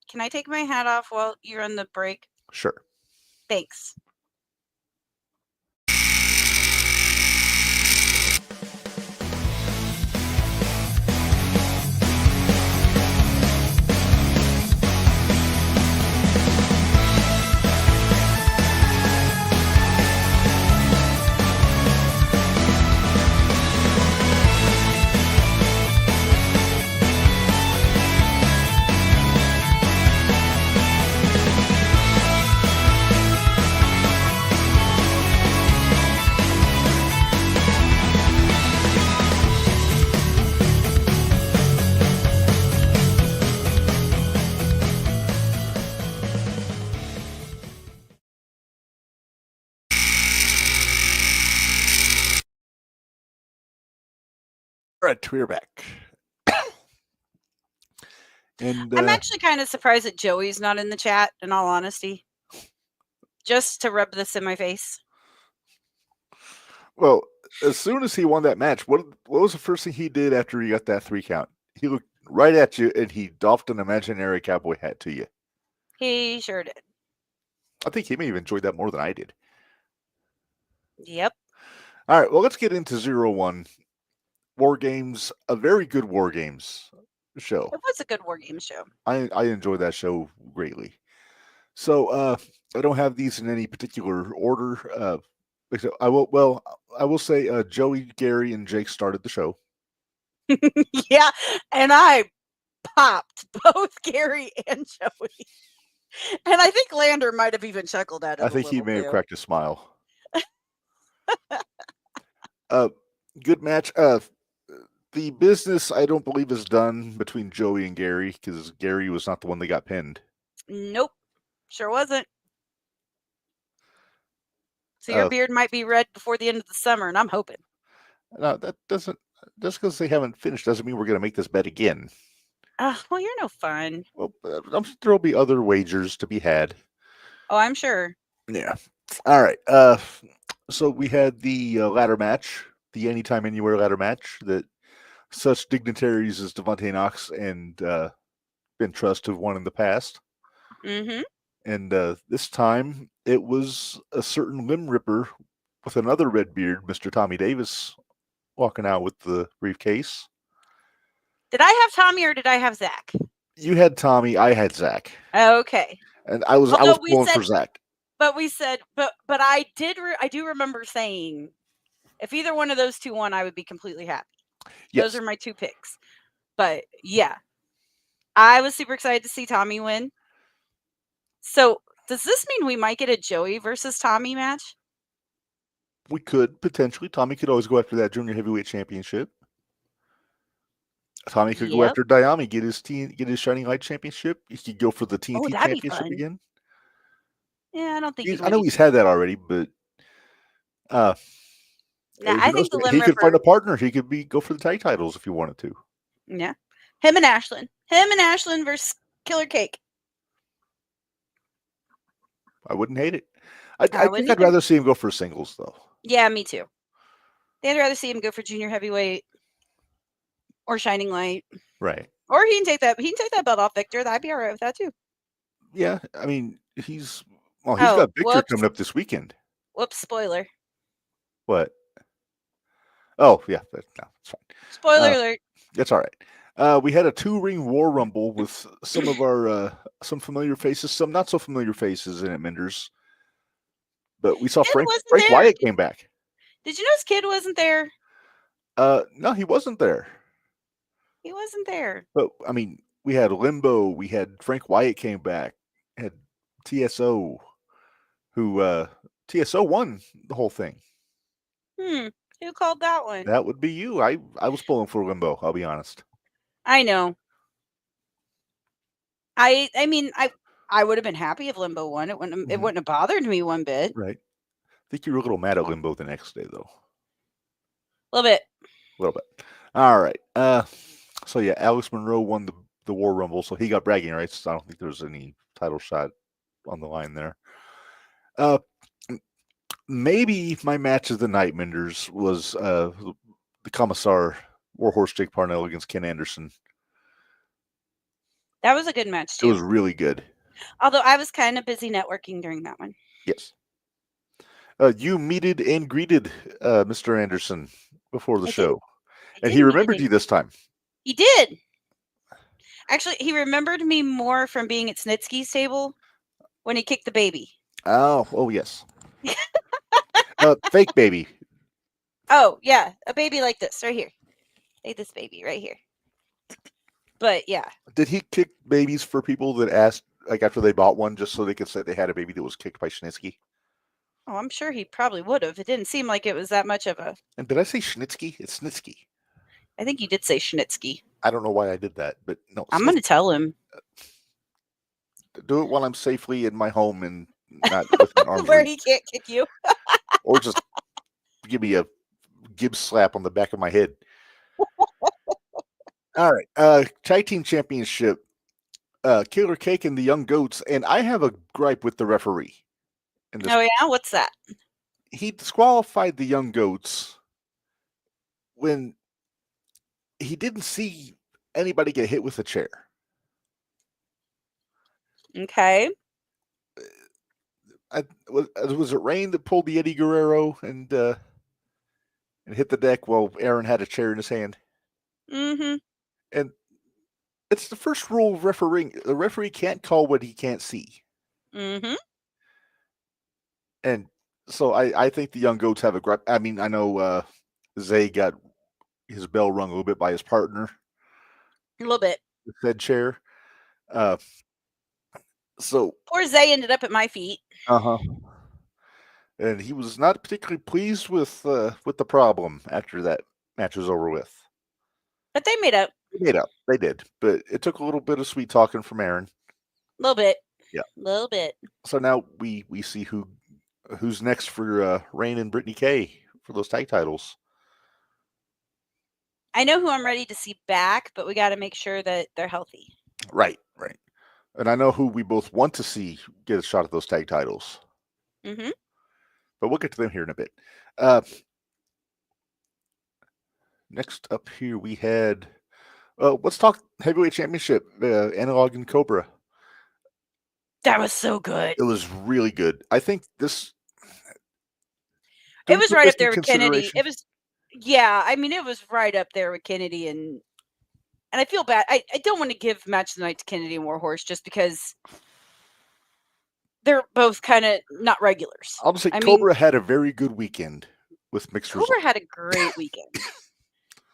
Can I take my hat off while you run the break? Sure. Thanks. All right, we're back. And I'm actually kind of surprised that Joey's not in the chat, in all honesty. Just to rub this in my face. Well, as soon as he won that match, what was the first thing he did after he got that 3 count? He looked right at you and he doffed an imaginary cowboy hat to you. He sure did. I think he may have enjoyed that more than I did. Yep. All right, well, let's get into 0-1. War Games, a very good War Games show. It was a good War Games show. I enjoyed that show greatly. So I don't have these in any particular order. I will say Joey, Gary, and Jake started the show. Yeah, and I popped both Gary and Joey. And I think Lander might have even chuckled at it. I think he may have cracked a smile. Good match. The business, I don't believe, is done between Joey and Gary because Gary was not the one that got pinned. Nope. Sure wasn't. So your beard might be red before the end of the summer, and I'm hoping. No, that doesn't. Just because they haven't finished doesn't mean we're going to make this bet again. Well, you're no fun. Well, I'm sure there'll be other wagers to be had. Oh, I'm sure. Yeah. All right. So we had the ladder match, the Anytime Anywhere ladder match that such dignitaries as Devontae Knox and Ben Trust have won in the past. Mm-hmm. And this time it was a certain limb ripper with another red beard, Mr. Tommy Davis, walking out with the briefcase. Did I have Tommy or did I have Zach? You had Tommy, I had Zach. Okay. And I was going for Zach. But we said, but I do remember saying, if either one of those two won, I would be completely happy. Yes. Those are my two picks. But yeah. I was super excited to see Tommy win. So, does this mean we might get a Joey versus Tommy match? We could potentially. Tommy could always go after that junior heavyweight championship. Tommy could go Yep. after Dayami, get his Shining Light championship. He could go for the TNT that'd be championship fun. again. Yeah, I don't think I know he's had that already, but Nah, I think the Limb he could find Ripper. a partner. He could go for the tag titles if he wanted to. Yeah, him and Ashlyn versus Killer Cake. I wouldn't hate it. I wouldn't think I'd either. rather see him go for singles though. Yeah, me too. I'd rather see him go for junior heavyweight or Shining Light. Right. Or he can take that belt off Victor. That'd be all right with that too. Yeah, I mean he's got Victor coming up this weekend. Whoops, spoiler. What? Oh yeah, it's fine. Spoiler alert. That's all right. We had a 2-ring War Rumble with some of our some familiar faces, some not so familiar faces in it, Minderz. But we saw Frank Wyatt came back. Did you know his kid wasn't there? No, he wasn't there. He wasn't there. But I mean, we had Limbo, we had Frank Wyatt came back, had TSO, who TSO won the whole thing. Who called that one? That would be you. I was pulling for Limbo, I'll be honest. I know. I mean, I would have been happy if Limbo won. It wouldn't have bothered me one bit. Right. I think you were a little mad at Limbo the next day though. A little bit. All right. So yeah, Alex Monroe won the War Rumble, so he got bragging rights. So I don't think there's any title shot on the line there. Maybe my match of the night, Minderz, was the Commissar Warhorse Jake Parnell against Ken Anderson. That was a good match too. It was really good. Although I was kind of busy networking during that one. Yes. You meted and greeted Mr. Anderson before the show. And he remembered you this time. He did. Actually, he remembered me more from being at Snitsky's table when he kicked the baby. Oh yes. Fake baby. Oh, yeah. A baby like this, right here. Like this baby right here. But yeah. Did he kick babies for people that asked, like after they bought one, just so they could say they had a baby that was kicked by Snitsky? Oh, I'm sure he probably would have. It didn't seem like it was that much of a... And did I say Snitsky? It's Snitsky. I think you did say Snitsky. I don't know why I did that, but no. I'm going to tell him. Do it while I'm safely in my home and not with an arm where he can't kick you. Or just give me a Gibbs slap on the back of my head. All right. Tag Team Championship. Killer Cake and the Young Goats. And I have a gripe with the referee. Oh, yeah? What's that? He disqualified the Young Goats when he didn't see anybody get hit with a chair. Okay. Was it Rain that pulled the Eddie Guerrero and hit the deck while Aaron had a chair in his hand? Mm-hmm. And it's the first rule of refereeing. The referee can't call what he can't see. Mm-hmm. And so I think the Young Goats have a gripe. I mean, I know Zay got his bell rung a little bit by his partner. A little bit. The said chair. So poor Zay ended up at my feet. And he was not particularly pleased with the problem after that match was over with. But they made up. They did. But it took a little bit of sweet talking from Aaron. A little bit. Yeah. A little bit. So now we see who's next for Rain and Brittany Kay for those tag titles. I know who I'm ready to see back, but we got to make sure that they're healthy. Right. And I know who we both want to see get a shot at those tag titles. Mm-hmm. But we'll get to them here in a bit. Next up here we had, let's talk Heavyweight Championship, Analog and Cobra. That was so good. It was really good. I think this... It was right up there with Kennedy. It was, yeah, I mean, it was right up there with Kennedy and I feel bad. I don't want to give Match of the Night to Kennedy and Warhorse just because they're both kind of not regulars. I'll just say Cobra had a very good weekend with mixed results. Cobra had a great weekend.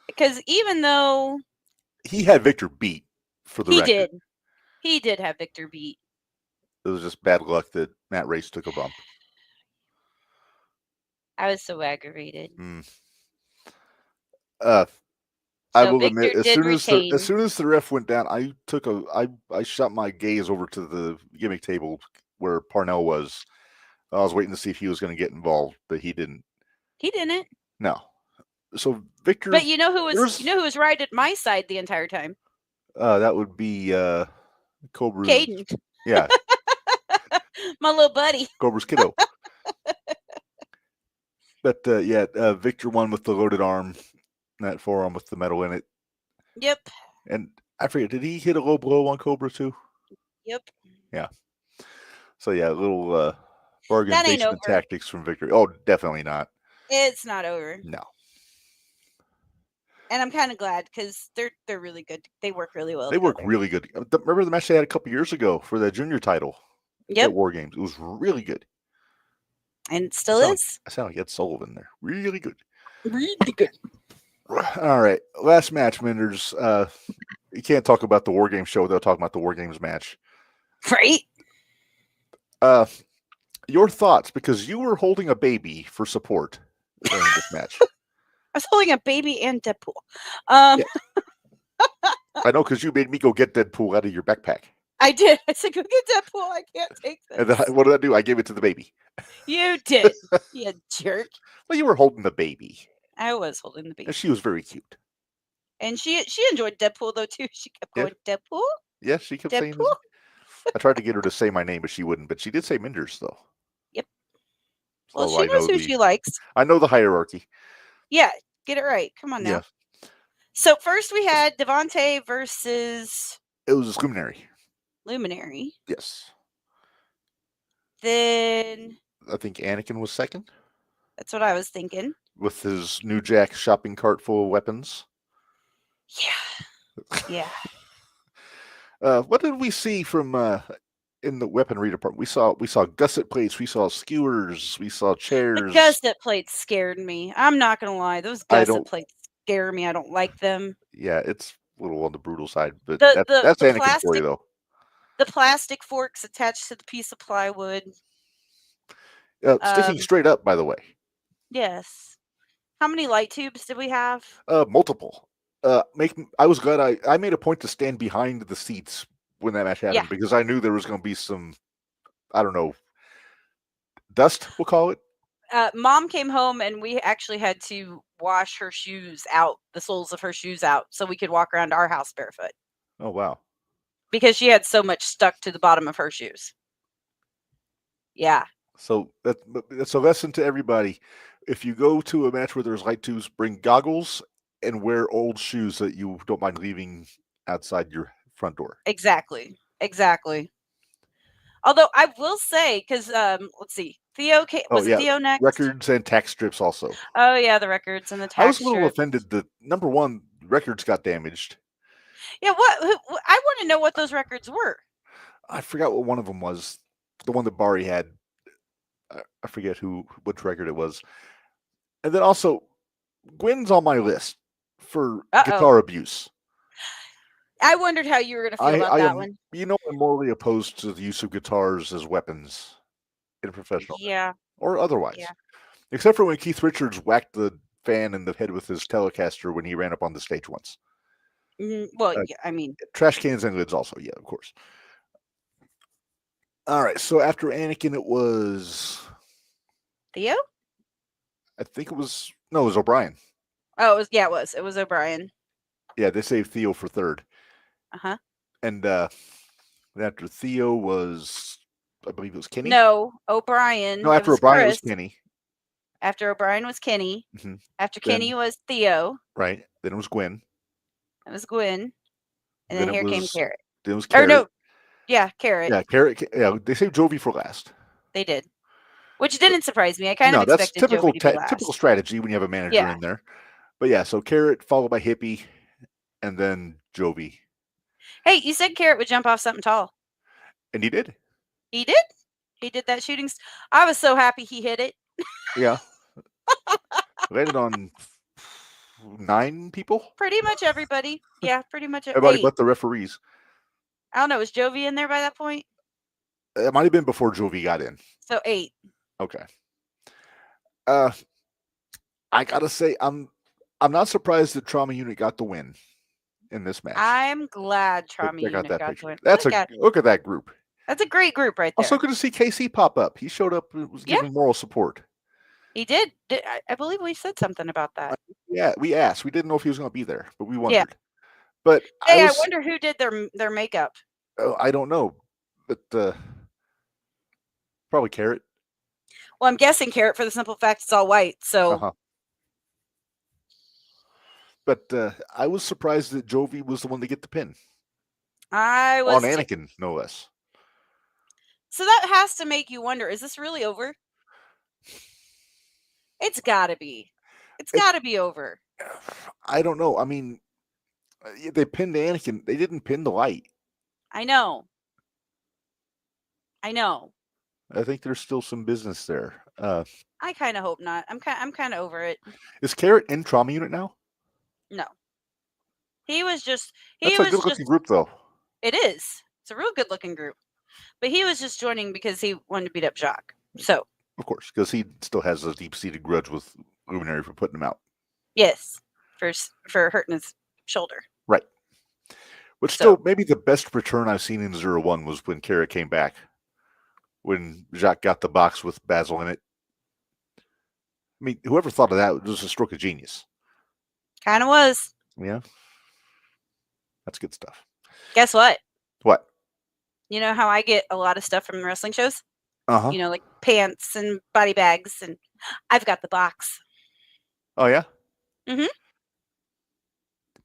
Because even though... He had Victor beat For the He record, did. He did have Victor beat. it was just bad luck that Matt Race took a bump. I was so aggravated. I So will Victor admit, did as retain. soon as the ref went down, I shot my gaze over to the gimmick table where Parnell was. I was waiting to see if he was going to get involved, but he didn't. He didn't. No. So Victor, But you know who was right at my side the entire time? that would be Cobra's. Caden. Yeah, My little buddy. Cobra's kiddo. But Victor won with the loaded arm, that forearm with the metal in it. Yep. And I forget, did he hit a low blow on Cobra too? Yep. Yeah. So a little bargain That ain't basement over. tactics from Victor. Oh, definitely not. It's not over. No. And I'm kind of glad because they're really good. They work really well. They work together. really good. Remember the match they had a couple years ago for the junior title Yep. at War Games? It was really good. And it still is. I sound like Ed Sullivan there. Really good. Really good. All right. Last match, Minders. You can't talk about the War Games show without talking about the War Games match. Right? Your thoughts, because you were holding a baby for support during this match. I was holding a baby and Deadpool. I know, because you made me go get Deadpool out of your backpack. I did. I said, go get Deadpool. I can't take this. And then what did I do? I gave it to the baby. You did. You jerk. Well, you were holding the baby. I was holding the baby. And she was very cute. And she enjoyed Deadpool, though, too. She kept going, Deadpool? Yes, she kept saying Deadpool? I tried to get her to say my name, but she wouldn't. But she did say Minders, though. Yep. So Well, she knows who she likes. I know the hierarchy. Yeah, get it right. Come on now. Yeah. So first we had Devontae versus It was a Luminary. Luminary. Yes. Then I think Anakin was second that's what I was thinking. with his New Jack shopping cart full of weapons. Yeah. What did we see from in the weaponry department? We saw gusset plates, we saw skewers, we saw chairs. The gusset plates scared me. I'm not gonna lie. Those gusset plates scare me. I don't like them. Yeah, it's a little on the brutal side, but The that's Anakin plastic, for you, though. The plastic forks attached to the piece of plywood. Sticking straight up, by the way. Yes. How many light tubes did we have? Multiple. I was glad I made a point to stand behind the seats when that match happened because I knew there was going to be some, I don't know, dust, we'll call it. Mom came home and we actually had to wash her shoes out, the soles of her shoes out, so we could walk around our house barefoot. Oh, wow. Because she had so much stuck to the bottom of her shoes. Yeah. So that's a lesson to everybody. If you go to a match where there's light tubes, bring goggles and wear old shoes that you don't mind leaving outside your front door. Exactly. Although I will say, because let's see, Theo Theo next? Records and tax strips also. Oh yeah, the records and the tax I was a little strips. offended that number one, records got damaged. Yeah, I want to know what those records were. I forgot what one of them was. The one that Barry had. I forget which record it was. And then also, Gwen's on my list for guitar abuse. I wondered how you were going to feel about that one. You know, I'm morally opposed to the use of guitars as weapons in professional. Yeah. Or otherwise. Yeah. Except for when Keith Richards whacked the fan in the head with his Telecaster when he ran up on the stage once. Well, yeah, I mean. Trash cans and lids also, yeah, of course. All right, so after Anakin, it was... Theo? I think it was... No, it was O'Brien. Oh, it was. It was O'Brien. Yeah, they saved Theo for third. Uh-huh. And after Theo was... I believe it was Kenny? No, O'Brien. No, after O'Brien was Kenny. After O'Brien was Kenny. Mm-hmm. After Kenny was Theo. Right. Then it was Gwen. It was Gwen. And then here came Carrot. Then it was Carrot. Or no. Yeah, Carrot. Yeah, Carrot. Yeah, they saved Jovi for last. They did. Which didn't surprise me. I kind of expected typical Jovi to be last. typical strategy when you have a manager in there. But yeah, so Carrot followed by Hippie and then Jovi. Hey, you said Carrot would jump off something tall. And he did. He did? He did that shooting. I was so happy he hit it. Yeah. Landed on 9 people? Pretty much everybody. Yeah, pretty much everybody but the referees. I don't know. Was Jovi in there by that point? It might have been before Jovi got in. So 8. Okay. I gotta say, I'm not surprised that Trauma Unit got the win in this match. I'm glad Trauma Check out Unit that got picture. to win. That's look at that group. That's a great group right there. Also good to see KC pop up. He showed up and was giving moral support. He did. I believe we said something about that. Yeah, we asked. We didn't know if he was going to be there, but we wondered. Yeah. But Hey, I wonder who did their makeup. I don't know, but probably Carrot. Well, I'm guessing Carrot for the simple fact it's all white. So. But I was surprised that Jovi was the one to get the pin. I was on Anakin, no less. So that has to make you wonder: is this really over? It's got to be. It's got to be over. I don't know. I mean, they pinned Anakin. They didn't pin the light. I know. I think there's still some business there. I kind of hope not. I'm kind of over it. Is Carrot in Trauma Unit now? No. He was just. That's a good-looking group, though. It is. It's a real good-looking group. But he was just joining because he wanted to beat up Jacques. So. Of course, because he still has a deep-seated grudge with Luminary for putting him out. Yes, for hurting his shoulder. Right. But still, maybe the best return I've seen in 0-1 was when Carrot came back. When Jacques got the box with Basil in it. I mean, whoever thought of that was a stroke of genius. Kind of was. Yeah. That's good stuff. Guess what? What? You know how I get a lot of stuff from wrestling shows? Uh-huh. You know, like pants and body bags, and I've got the box. Oh, yeah? Mm-hmm.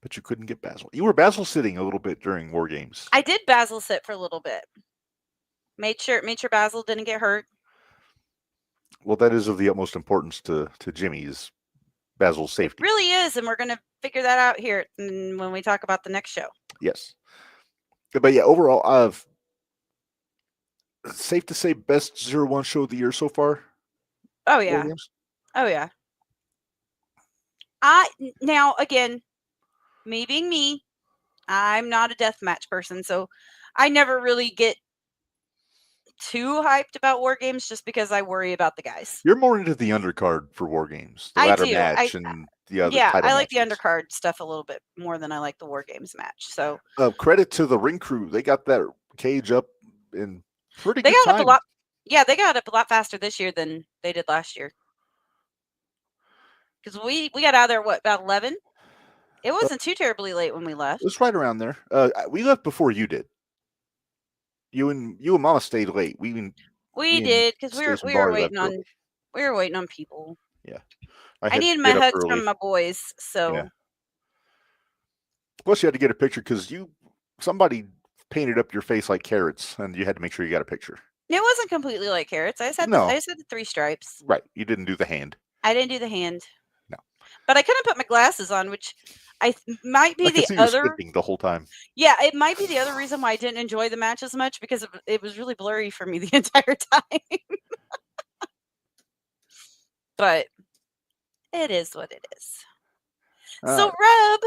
But you couldn't get Basil. You were Basil sitting a little bit during War Games. I did Basil sit for a little bit. Made sure Basil didn't get hurt. Well, that is of the utmost importance to Jimmy's Basil's safety. It really is, and we're going to figure that out here when we talk about the next show. Yes. But yeah, overall, safe to say best 0-1 show of the year so far? Oh, yeah. Oh, yeah. Now, again, me being me, I'm not a deathmatch person, so I never really get too hyped about War Games just because I worry about the guys. You're more into the undercard for War Games, the ladder match and the other title I like matches. the undercard stuff a little bit more than I like the War Games match. So credit to the ring crew. They got that cage up in pretty good time. They got up a lot. Yeah, they got up a lot faster this year than they did last year. Because we got out of there, about 11? It wasn't too terribly late when we left. It was right around there. We left before you did. You and Mama stayed late. We did because we were waiting on people. Yeah, I needed my hugs from my boys. So, yeah. Plus, you had to get a picture because somebody painted up your face like carrots, and you had to make sure you got a picture. It wasn't completely like carrots. I said the 3 stripes. Right. You didn't do the hand. I didn't do the hand. No. But I couldn't put my glasses on, which might be the other. The whole time. Yeah, it might be the other reason why I didn't enjoy the match as much because it was really blurry for me the entire time. But it is what it is. So, Reb.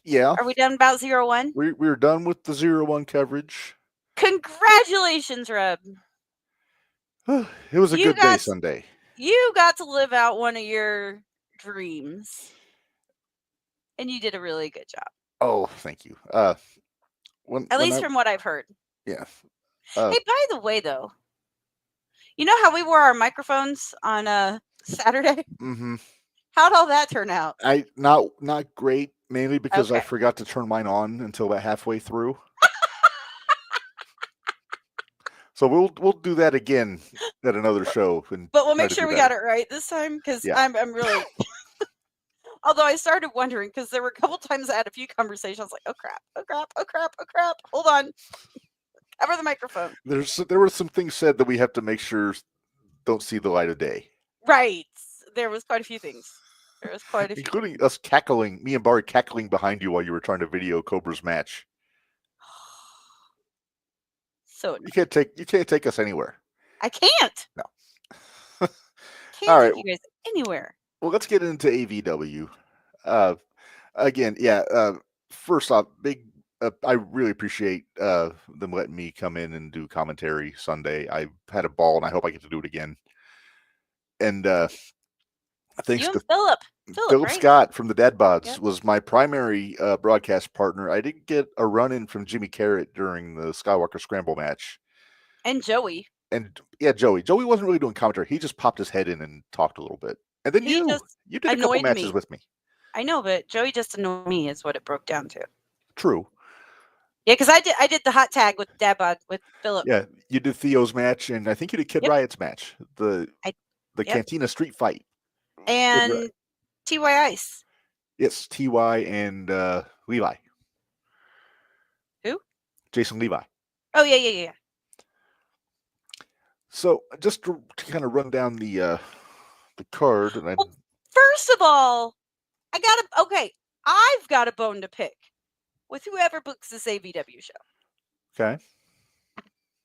Yeah. Are we done about 0-1? We're done with the 0-1 coverage. Congratulations, Reb. It was a good day Sunday. You got to live out one of your dreams. And you did a really good job. Oh, thank you. At least from what I've heard. Yeah. Hey, by the way, though, you know how we wore our microphones on Saturday? Mm-hmm. How'd all that turn out? Not great, mainly because I forgot to turn mine on until about halfway through. So we'll do that again at another show. But we'll make sure we got it right this time because I'm really. Although I started wondering because there were a couple times I had a few conversations like, oh crap, hold on, cover the microphone. There were some things said that we have to make sure don't see the light of day. Right. There was quite a few things. Including us cackling, me and Barry cackling behind you while you were trying to video Cobra's match. So you can't take us anywhere. I can't. No. Can't all right. Take you guys anywhere. Well, let's get into AVW. Again, yeah. First off, big I really appreciate them letting me come in and do commentary Sunday. I had a ball, and I hope I get to do it again. And thanks You to and Philip. Philip right? Scott from the Dad Bods Yep. was my primary broadcast partner. I didn't get a run-in from Jimmy Carrot during the Skywalker Scramble match. And Joey. And yeah, Joey. Joey wasn't really doing commentary. He just popped his head in and talked a little bit. And then He you just did a couple annoyed matches me. with me. I know, but Joey just annoyed me is what it broke down to. True. Yeah, because I did the hot tag with Dad Bod with Philip. Yeah, you did Theo's match, and I think you did Kid Yep. Riot's match. The Yep. Cantina Street Fight. And T.Y. Ice. Yes, T.Y. and Levi. Who? Jason Levi. Oh, yeah. So just to kind of run down the card, and Well, first of all, I've got a bone to pick with whoever books this AVW show. okay.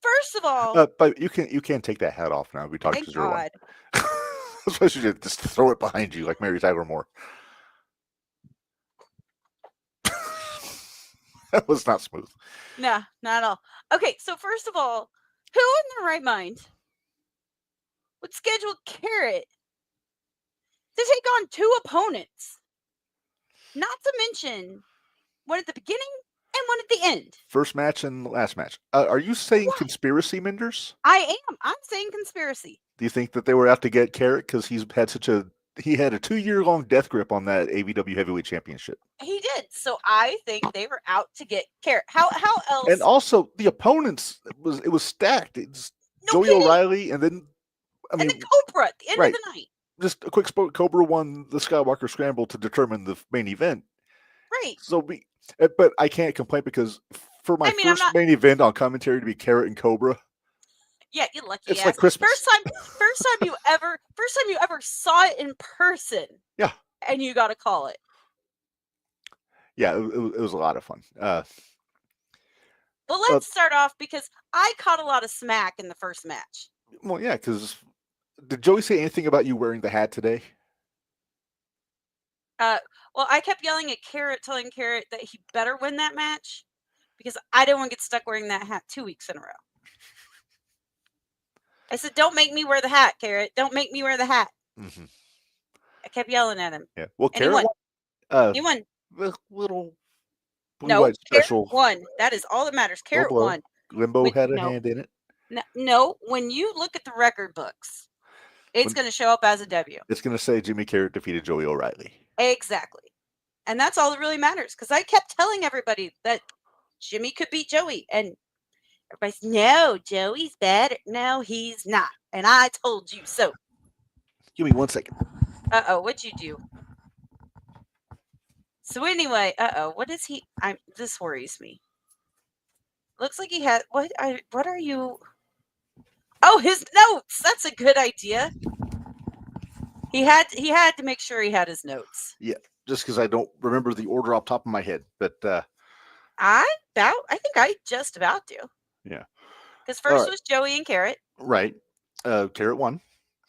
First of all, But you can take that hat off now. We talked thank to Zero1. God. Especially just throw it behind you like Mary Tyler Moore. That was not smooth. Nah, not at all. Okay, so first of all, who in their right mind would schedule Carrot to take on two opponents? Not to mention one at the beginning and one at the end. First match and last match. Are you saying conspiracy, Minders? I am. I'm saying conspiracy. Do you think that they were out to get Carrot because he had a 2-year-long death grip on that AVW Heavyweight Championship? He did. So I think they were out to get Carrot. How else? And also the opponents it was stacked. It's No Joey kidding. O'Reilly, and then and the Cobra at the end of the night. Just a quick spot. Cobra won the Skywalker Scramble to determine the main event. Right. So but I can't complain because for my first main event on commentary to be Carrot and Cobra. Yeah, you lucky. It's like Christmas. First time you ever saw it in person. Yeah. And you got to call it. Yeah, it was a lot of fun. But let's start off because I caught a lot of smack in the first match. Well, yeah, because did Joey say anything about you wearing the hat today? Well, I kept yelling at Carrot, telling Carrot that he better win that match because I didn't want to get stuck wearing that hat 2 weeks in a row. I said, "Don't make me wear the hat, Carrot. Don't make me wear the hat." Mm-hmm. I kept yelling at him. Yeah. Well, and Carrot he won. The little blue-white special. Carrot won. That is all that matters. Carrot won. Limbo had a hand in it. No, when you look at the record books, it's going to show up as a W. It's going to say Jimmy Carrot defeated Joey O'Reilly. Exactly. And that's all that really matters because I kept telling everybody that Jimmy could beat Joey. And everybody's, no, Joey's better. No, he's not. And I told you so. Give me 1 second. Uh-oh, what'd you do? So anyway, what is he? This worries me. Looks like he had, what are you? Oh, his notes. That's a good idea. He had to make sure he had his notes. Yeah, just because I don't remember the order off the top of my head, but I think I just about do. Yeah. Because first was Joey and Carrot. Right. Carrot won.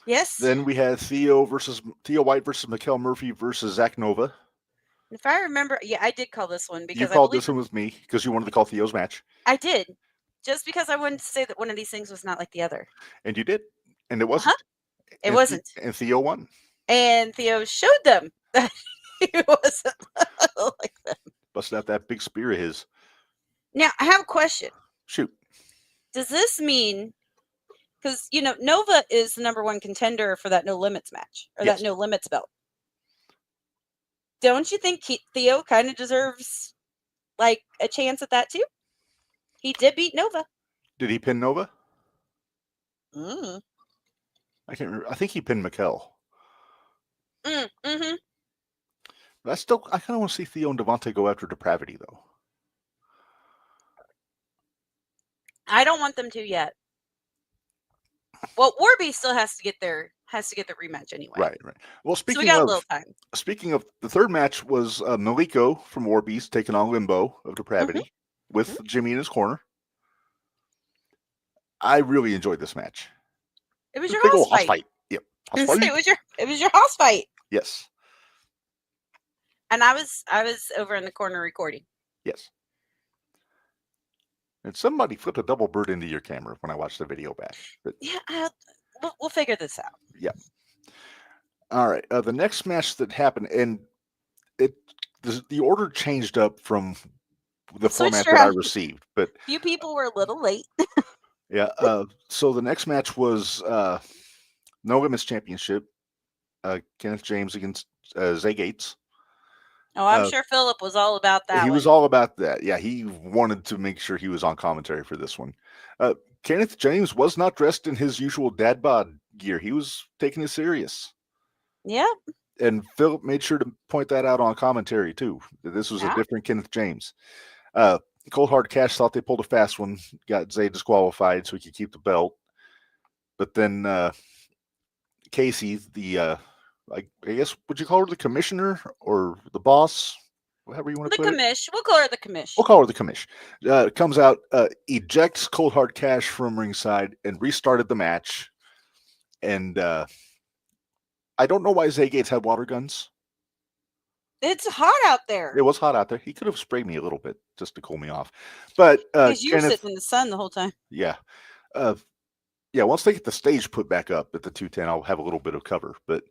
Yes. Then we had Theo White versus Mikkel Murphy versus Zach Nova. If I remember, yeah, I did call this one because you called this one with me because you wanted to call Theo's match. I did, just because I wanted to say that one of these things was not like the other. And you did, and it wasn't. It wasn't. And Theo won. And Theo showed them that he wasn't like them. Busted out that big spear of his. Now I have a question. Shoot. Does this mean? Because Nova is the #1 contender for that No Limits match or that No Limits belt. Don't you think Theo kind of deserves like a chance at that too? He did beat Nova. Did he pin Nova? I can't remember. I think he pinned Mikkel. Mm-hmm. But I kind of want to see Theo and Devontae go after Depravity though. I don't want them to yet. Well, Warby still has to get the rematch anyway. Right. Well, so we got a little time. Speaking of, the third match was Maliko from Warbeast taking on Limbo of Depravity with Jimmy in his corner. I really enjoyed this match. It was your house fight. Yep. It was your house fight. Yes. And I was over in the corner recording. Yes. And somebody flipped a double bird into your camera when I watched the video back. But Yeah, we'll figure this out. yeah. All right. The next match that happened, and the order changed up from the Switched format that I around. received, but Few people were a little late. yeah. So the next match was No Limits Championship. Kenneth James against Zay Gates. Oh, I'm sure Philip was all about that. He was all about that. Yeah, he wanted to make sure he was on commentary for this one. Kenneth James was not dressed in his usual dad bod gear. He was taking it serious. Yeah. And Philip made sure to point that out on commentary too. This was a different Kenneth James. Cold Hard Cash thought they pulled a fast one, got Zay disqualified so he could keep the belt. But then Casey, the I guess, would you call her the commissioner or the boss? However you want to put it. The commish. We'll call her the commish. We'll call her the commish. Comes out, ejects Cold Hard Cash from ringside and restarted the match. And I don't know why Zay Gates had water guns. It's hot out there. It was hot out there. He could have sprayed me a little bit just to cool me off. But because you were sitting in the sun the whole time. Yeah. Once they get the stage put back up at the 210, I'll have a little bit of cover. But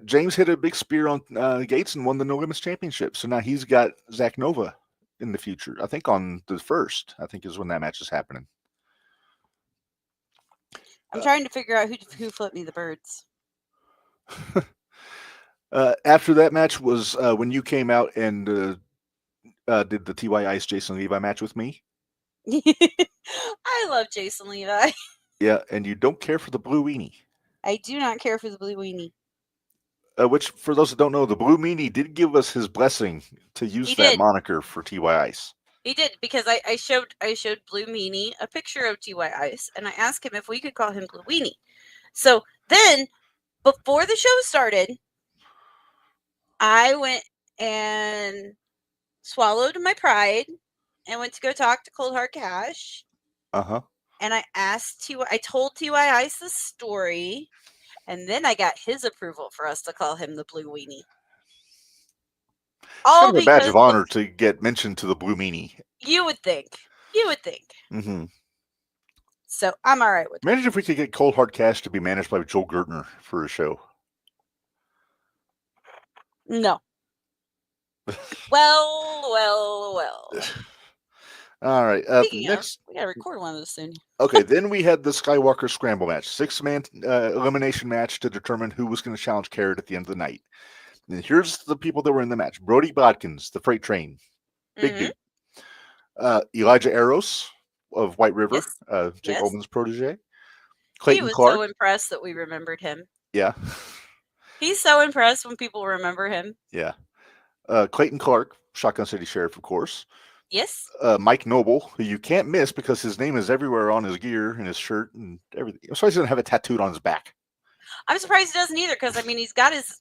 James hit a big spear on Gates and won the No Limits Championship. So now he's got Zach Nova in the future. I think on the 1st, I think is when that match is happening. I'm trying to figure out who flipped me the birds. After that match was when you came out and did the TY Ice Jason Levi match with me. I love Jason Levi. Yeah, and you don't care for the blue weenie. I do not care for the blue weenie. Which, for those that don't know, the blue weenie did give us his blessing to use that moniker for TY Ice. He did, because I showed Blue Meanie a picture of TY Ice, and I asked him if we could call him Blue Weenie. So then, before the show started, I went and swallowed my pride and went to go talk to Cold Hard Cash. Uh-huh. And I told TY Ice the story, and then I got his approval for us to call him the Blue Weenie. All kind of a badge of honor to get mentioned to the Blue Meanie. You would think. Mm-hmm. So I'm all right with it. Imagine if we could get Cold Hard Cash to be managed by Joel Gertner for a show. No. Well. All right. Next, we gotta record one of those soon. Okay, then we had the Skywalker Scramble match, 6-man elimination match to determine who was going to challenge Carrot at the end of the night. And here's the people that were in the match: Brody Bodkins, the Freight Train, big dude. Elijah Eros of White River, Jake Oldman's protege. Clayton Clark. So impressed that we remembered him. Yeah. He's so impressed when people remember him. Yeah. Clayton Clark, Shotgun City Sheriff, of course. Yes. Mike Noble, who you can't miss because his name is everywhere on his gear and his shirt and everything. I'm surprised he doesn't have it tattooed on his back. I'm surprised he doesn't either, because I mean he's got his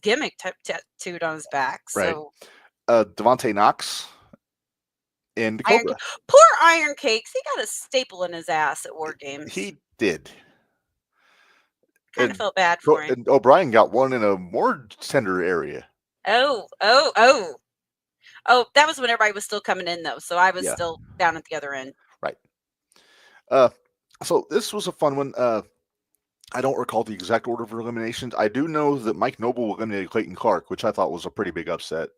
gimmick tattooed on his back. So. Right. Devontae Knox and Cobra. Poor Iron Cakes. He got a staple in his ass at War Games. He did. Kind of felt bad for him. And O'Brien got one in a more tender area. Oh, that was when everybody was still coming in, though. So I was still down at the other end. Right. So this was a fun one. I don't recall the exact order of eliminations. I do know that Mike Noble eliminated Clayton Clark, which I thought was a pretty big upset.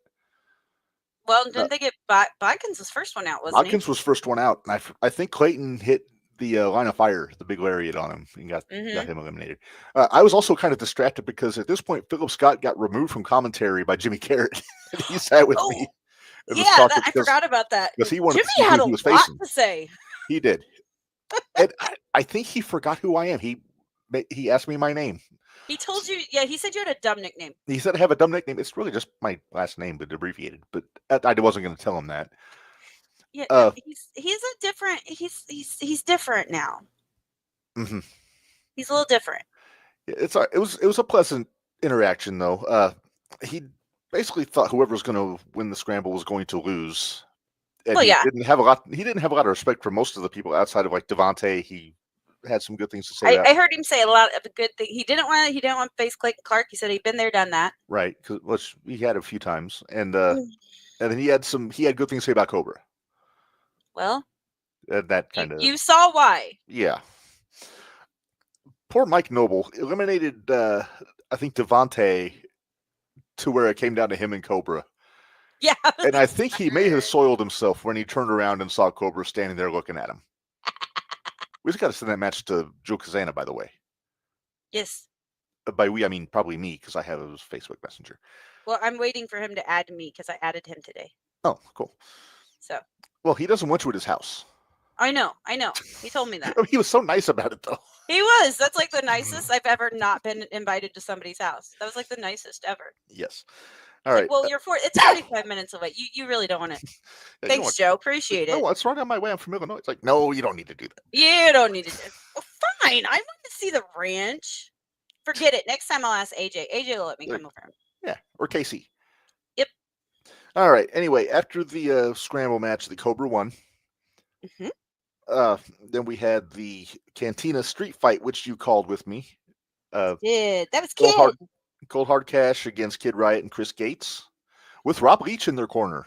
Well, didn't they get Bodkins was first one out, wasn't he? Bodkins was first one out. And I think Clayton hit the line of fire, the big lariat on him, and got him eliminated. I was also kind of distracted because at this point, Philip Scott got removed from commentary by Jimmy Carrot. He sat with me. Yeah, I forgot about that. Because he wanted Jimmy to see had who a he was lot facing. to say. He did. And I think he forgot who I am. He asked me my name. He told you, he said you had a dumb nickname. He said I have a dumb nickname. It's really just my last name, but abbreviated. But I wasn't going to tell him that. Yeah, he's different now. Mm-hmm. He's a little different. It was a pleasant interaction though. He basically thought whoever was going to win the scramble was going to lose. And he didn't have a lot of respect for most of the people outside of like Devontae. He had some good things to say. I heard him say a lot of good things. He didn't want to face Clayton Clark. He said he'd been there, done that. Right, which he had a few times, and then he had good things to say about Cobra. Well, That kind of you saw why. yeah. Poor Mike Noble eliminated, I think, Devontae to where it came down to him and Cobra. Yeah. And I think he may have soiled himself when he turned around and saw Cobra standing there looking at him. We just got to send that match to Joe Kazana, by the way. Yes. By we, I mean probably me, because I have his Facebook Messenger. Well, I'm waiting for him to add me because I added him today. Oh, cool. So. Well, he doesn't want you at his house. I know. He told me that. He was so nice about it, though. He was. That's like the nicest I've ever not been invited to somebody's house. That was like the nicest ever. Yes. All right. Like, well, it's 45 minutes away. You really don't want it. Thanks, Joe. Appreciate it. No, it's right on my way. I'm from Illinois. It's like, no, you don't need to do that. You don't need to do it. Well, fine. I want to see the ranch. Forget it. Next time I'll ask AJ. AJ will let me come over. Yeah, or Casey. Yep. All right. Anyway, after the scramble match, the Cobra won. Mm-hmm. Then we had the Cantina Street Fight, which you called with me. That was Kid. Cold Hard Cash against Kid Riot and Chris Gates, with Rob Leach in their corner,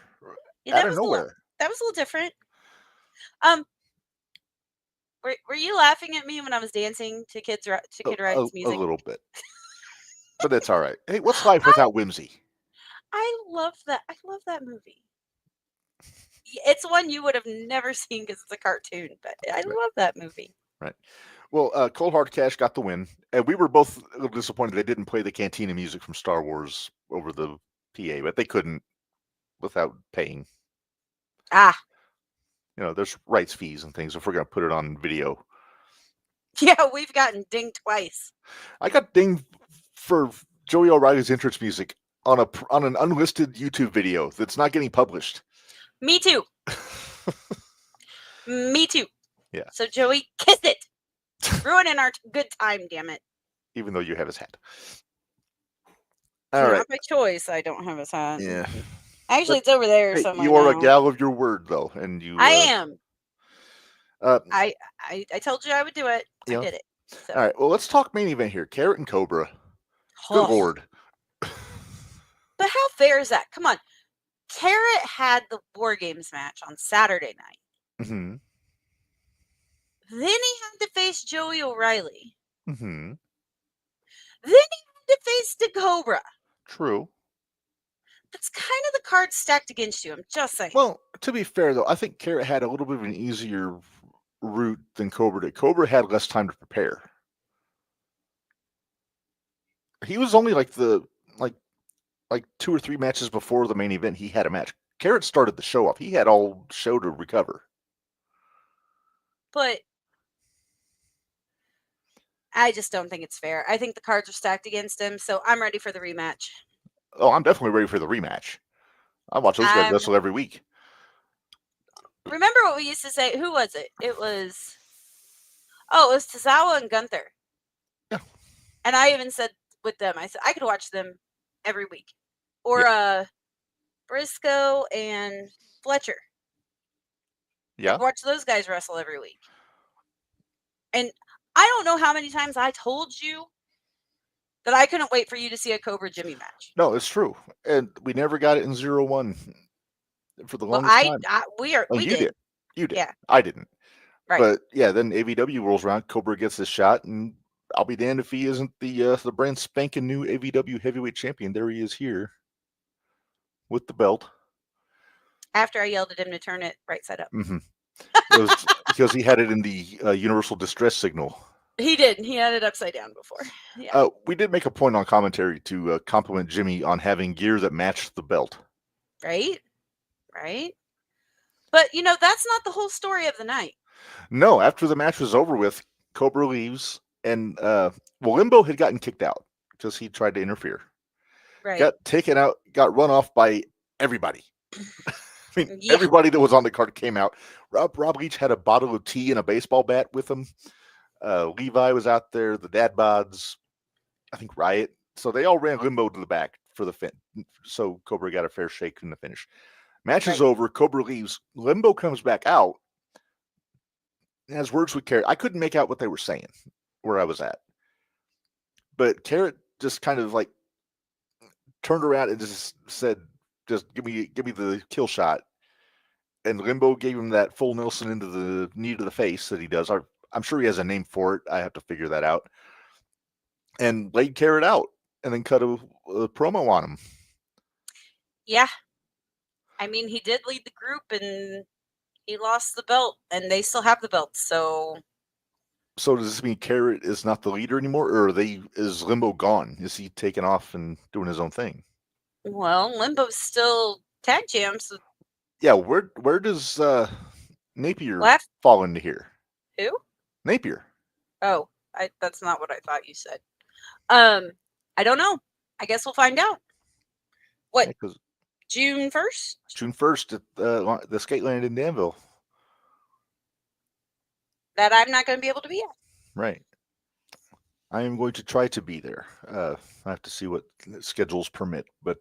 out of nowhere. That was a little different. Were you laughing at me when I was dancing to Kid Riot's music? A little bit, but that's all right. Hey, what's life without whimsy? I love that. I love that movie. It's one you would have never seen because it's a cartoon, but I love that movie. Right. Well, Cold Hard Cash got the win, and we were both a little disappointed they didn't play the Cantina music from Star Wars over the PA, but they couldn't without paying. There's rights fees and things if we're going to put it on video. Yeah, we've gotten dinged twice. I got dinged for Joey O'Reilly's entrance music on an unlisted YouTube video that's not getting published. Me too. Me too. Yeah. So Joey, kiss it. Ruining our good time, damn it. Even though you have his hat. All right. Not by choice, I don't have his hat. Yeah. Actually, it's over there somewhere. You are a gal of your word, though, and you. I am. I told you I would do it. I did it. So. All right. Well, let's talk main event here. Carrot and Cobra. Good Lord. But how fair is that? Come on. Carrot had the War Games match on Saturday night. Mm-hmm. Then he had to face Joey O'Reilly. Mm-hmm. Then he had to face the Cobra. True. That's kind of the cards stacked against you. I'm just saying. Well, to be fair, though, I think Carrot had a little bit of an easier route than Cobra did. Cobra had less time to prepare. He was only like 2 or 3 matches before the main event. He had a match. Carrot started the show off. He had all show to recover. But I just don't think it's fair. I think the cards are stacked against him, so I'm ready for the rematch. Oh, I'm definitely ready for the rematch. I watch those guys wrestle every week. Remember what we used to say? Who was it? It was Tozawa and Gunther. Yeah. And I even said with them, I said I could watch them every week. Or Briscoe and Fletcher. Yeah. I'd watch those guys wrestle every week. And I don't know how many times I told you that I couldn't wait for you to see a Cobra Jimmy match. No, it's true. And we never got it in 0-1 for the longest time. We did. did. You did. Yeah. I didn't. Right. But yeah, then AVW rolls around, Cobra gets his shot, and I'll be damned if he isn't the brand spanking new AVW heavyweight champion. There he is here with the belt. After I yelled at him to turn it right side up. Mm-hmm. It was because he had it in the universal distress signal. He did. He had it upside down before. Yeah. We did make a point on commentary to compliment Jimmy on having gear that matched the belt. Right. But, that's not the whole story of the night. No, after the match was over with, Cobra leaves, and Limbo had gotten kicked out because he tried to interfere. Right. Got taken out, got run off by everybody. Everybody that was on the card came out. Rob Leach had a bottle of tea and a baseball bat with him. Levi was out there, the Dad Bods, I think Riot. So they all ran Limbo to the back for the fin. So Cobra got a fair shake in the finish. Match is over. Cobra leaves. Limbo comes back out and has words with Carrot. I couldn't make out what they were saying where I was at. But Carrot just kind of turned around and just said, just give me the kill shot. and Limbo gave him that full Nelson into the knee to the face that he does. I'm sure he has a name for it. I have to figure that out. And laid Carrot out and then cut a promo on him. Yeah. I mean, he did lead the group and he lost the belt, and they still have the belt. So does this mean Carrot is not the leader anymore, or is Limbo gone? Is he taking off and doing his own thing? Well, Limbo's still tag champ. So yeah, where does Napier fall into here? Who? Napier. Oh, that's not what I thought you said. I don't know. I guess we'll find out. What? Yeah, June 1st? June 1st at the Skateland in Danville. That I'm not going to be able to be at. Right. I am going to try to be there. I have to see what schedules permit. But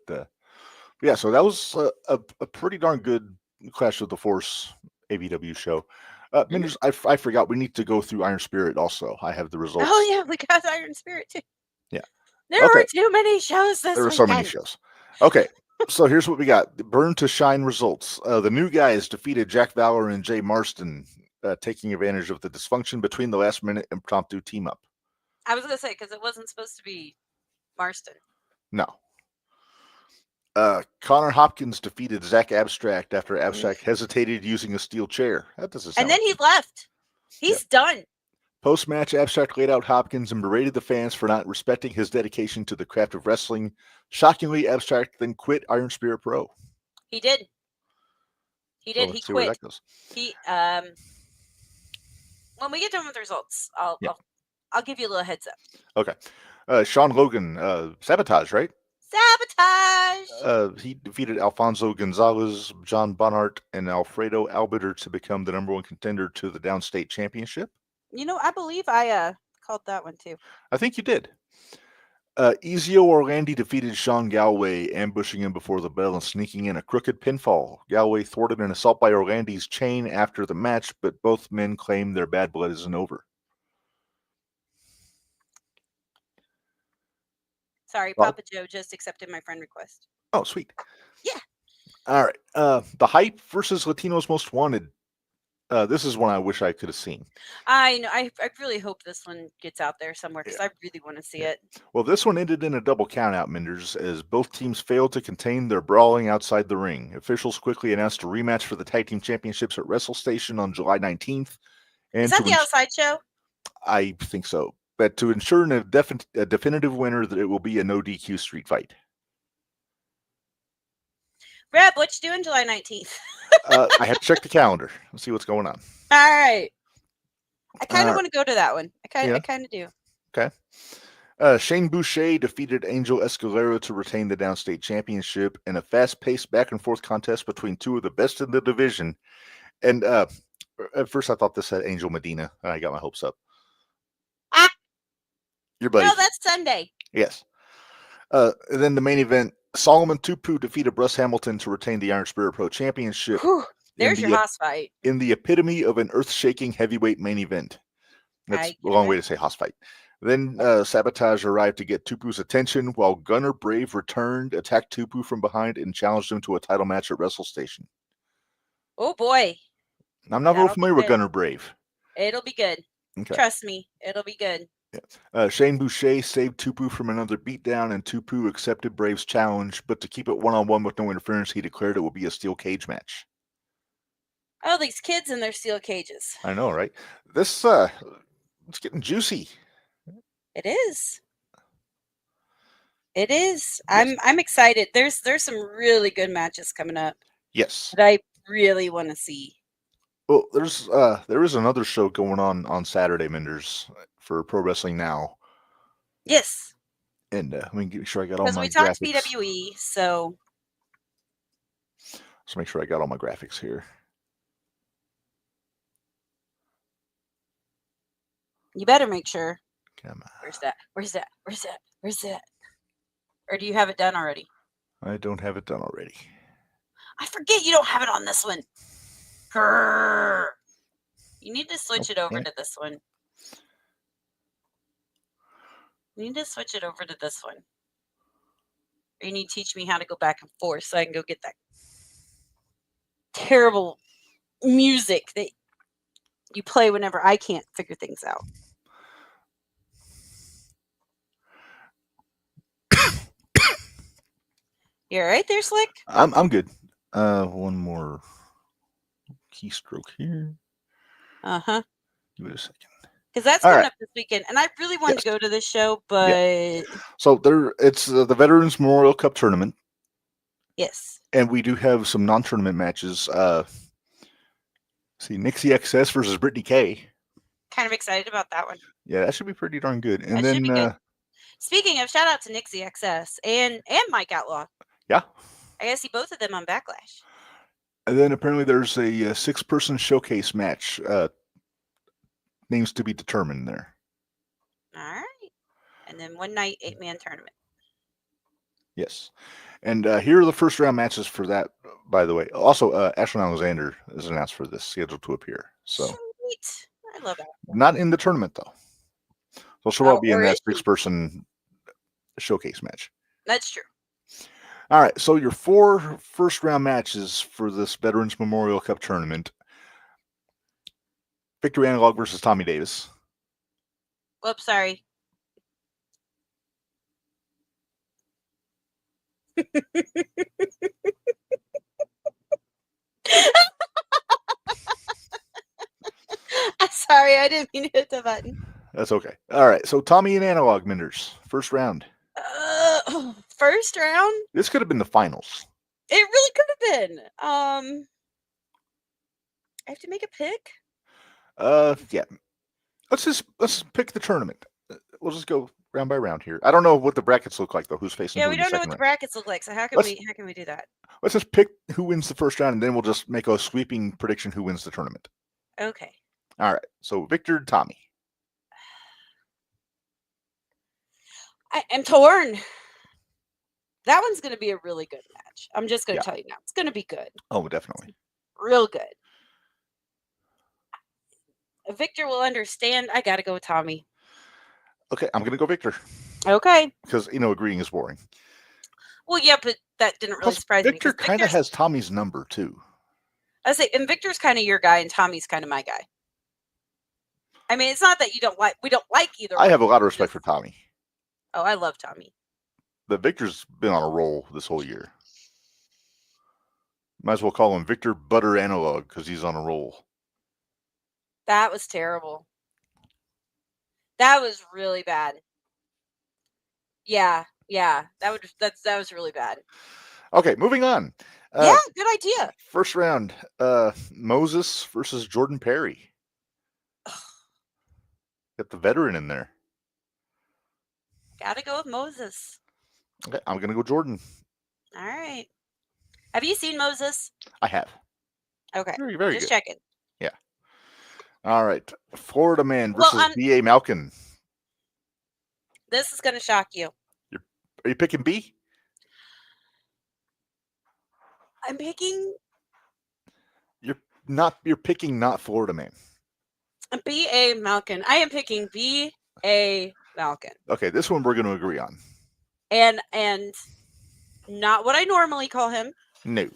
yeah, so that was a pretty darn good Clash of the Force AVW show. Minderz, I forgot we need to go through Iron Spirit also. I have the results. Oh, yeah, we got Iron Spirit too. Yeah. There were too many shows this weekend. There were so many shows. Okay, so here's what we got. Burn to Shine results. The new guys defeated Jack Valor and Jay Marston, taking advantage of the dysfunction between the last-minute impromptu team-up. I was going to say, because it wasn't supposed to be Marston. No. Connor Hopkins defeated Zach Abstract after Abstract hesitated using a steel chair. That doesn't sound. And then he left. He's done. Post-match, Abstract laid out Hopkins and berated the fans for not respecting his dedication to the craft of wrestling. Shockingly, Abstract then quit Iron Spirit Pro. He did. He did. He quit. He when we get done with the results, I'll give you a little heads up. Okay. Sean Logan, Sabotage, right? Sabotage. He defeated Alfonso Gonzalez, John Bonhart, and Alfredo Albiter to become the #1 contender to the Downstate Championship. You know, I believe I called that one too. I think you did. Ezio Orlandi defeated Sean Galway, ambushing him before the bell and sneaking in a crooked pinfall. Galway thwarted an assault by Orlandi's chain after the match, but both men claim their bad blood isn't over. Sorry, Papa Joe just accepted my friend request. Oh, sweet. Yeah. All right. The Hype versus Latinos Most Wanted. This is one I wish I could have seen. I know. I really hope this one gets out there somewhere because I really want to see it. Well, this one ended in a double countout, Minderz, as both teams failed to contain their brawling outside the ring. Officials quickly announced a rematch for the Tag Team Championships at WrestleStation on July 19th. And is that the outside show? I think so. But to ensure a definitive winner, that it will be a no DQ street fight. Reb, what you doing July 19th? I have to check the calendar and see what's going on. All right. I kind of want to go to that one. I kind of do. Okay. Shane Boucher defeated Angel Escalera to retain the Downstate Championship in a fast-paced back-and-forth contest between two of the best in the division. And at first I thought this had Angel Medina, and I got my hopes up. Your buddy. No, that's Sunday. Yes. And then the main event, Solomon Tupu defeated Russ Hamilton to retain the Iron Spirit Pro Championship. Whew, there's your Haas fight. In the epitome of an earth-shaking heavyweight main event. That's a long way to say Haas fight. Then Sabotage arrived to get Tupu's attention, while Gunner Brave returned, attacked Tupu from behind, and challenged him to a title match at WrestleStation. Oh, boy. I'm not real familiar with Gunner Brave. It'll be good. Okay. Trust me, it'll be good. Yeah. Shane Boucher saved Tupu from another beatdown, and Tupu accepted Brave's challenge, but to keep it one-on-one with no interference, he declared it would be a steel cage match. Oh, these kids in their steel cages. I know, right? This, it's getting juicy. It is. It is. Yes. I'm excited. There's some really good matches coming up. Yes. That I really want to see. Well, there is another show going on Saturday, Minderz, for Pro Wrestling Now. Yes. And let me make sure I got all my graphics. Because we talked PWE, so. Let's make sure I got all my graphics here. You better make sure. Come on. Where's that? Or do you have it done already? I don't have it done already. I forget you don't have it on this one. Grrr. You need to switch it over to this one. You need to switch it over to this one. Or you need to teach me how to go back and forth so I can go get that terrible music that you play whenever I can't figure things out. You all right there, Slick? I'm good. One more keystroke here. Uh-huh. Give it a second. Because that's All coming right. up this weekend, and I really wanted Yes. to go to this show, but So it's the Veterans Memorial Cup tournament, yes. and we do have some non-tournament matches. See, Nixie XS versus Brittany K. Kind of excited about that one. Yeah, that should be pretty darn good. And That should be then good. Speaking of, shout out to Nixie XS and Mike Outlaw. yeah, I gotta see both of them on Backlash. and then apparently there's a 6-person showcase match. Names to be determined there. All right. And then one night, 8-man tournament. Yes. And here are the first round matches for that, by the way. Also, Ashlyn Alexander is announced for this, scheduled to appear. So Sweet. I love that. not in the tournament, though. So she'll all be in or that is she? 6-person showcase match. That's true. All right. So your 4 first round matches for this Veterans Memorial Cup tournament. Victor Analog versus Tommy Davis. Whoops, sorry. I'm sorry, I didn't mean to hit the button. That's okay. All right. So Tommy and Analog Minderz, first round. First round? This could have been the finals. It really could have been. I have to make a pick. Yeah. Let's pick the tournament. We'll just go round by round here. I don't know what the brackets look like though. Who's facing? Yeah, who we in the don't know second what the round. brackets look like. So how can we do that? Let's just pick who wins the first round, and then we'll just make a sweeping prediction who wins the tournament. Okay. All right. So Victor, Tommy. I am torn. That one's going to be a really good match. I'm just going to tell you now. It's going to be good. Oh, definitely. Real good. Victor will understand. I got to go with Tommy. Okay, I'm gonna go Victor Okay. because agreeing is boring. Well, yeah, but that didn't really Plus, surprise Victor me. kind of has Tommy's number too. I say, and Victor's kind of your guy, and Tommy's kind of my guy. I mean, it's not that we don't like either. I have a lot of respect for Tommy. Oh, I love Tommy. But Victor's been on a roll this whole year. Might as well call him Victor Butter Analog because he's on a roll. That was terrible. That was really bad. Yeah. That was really bad. Okay, moving on. Yeah, good idea. First round, Moses versus Jordan Perry. Got the veteran in there. Gotta go with Moses. Okay, I'm gonna go Jordan. All right. Have you seen Moses? I have. Okay. Very, very Just good. checking. Yeah. All right. Florida man versus B.A. Malkin. This is gonna shock you. Are you picking B? I'm picking You're picking not Florida man. B.A. Malkin. I am picking B.A. Malkin. Okay, this one we're going to agree on. And not what I normally call him. No.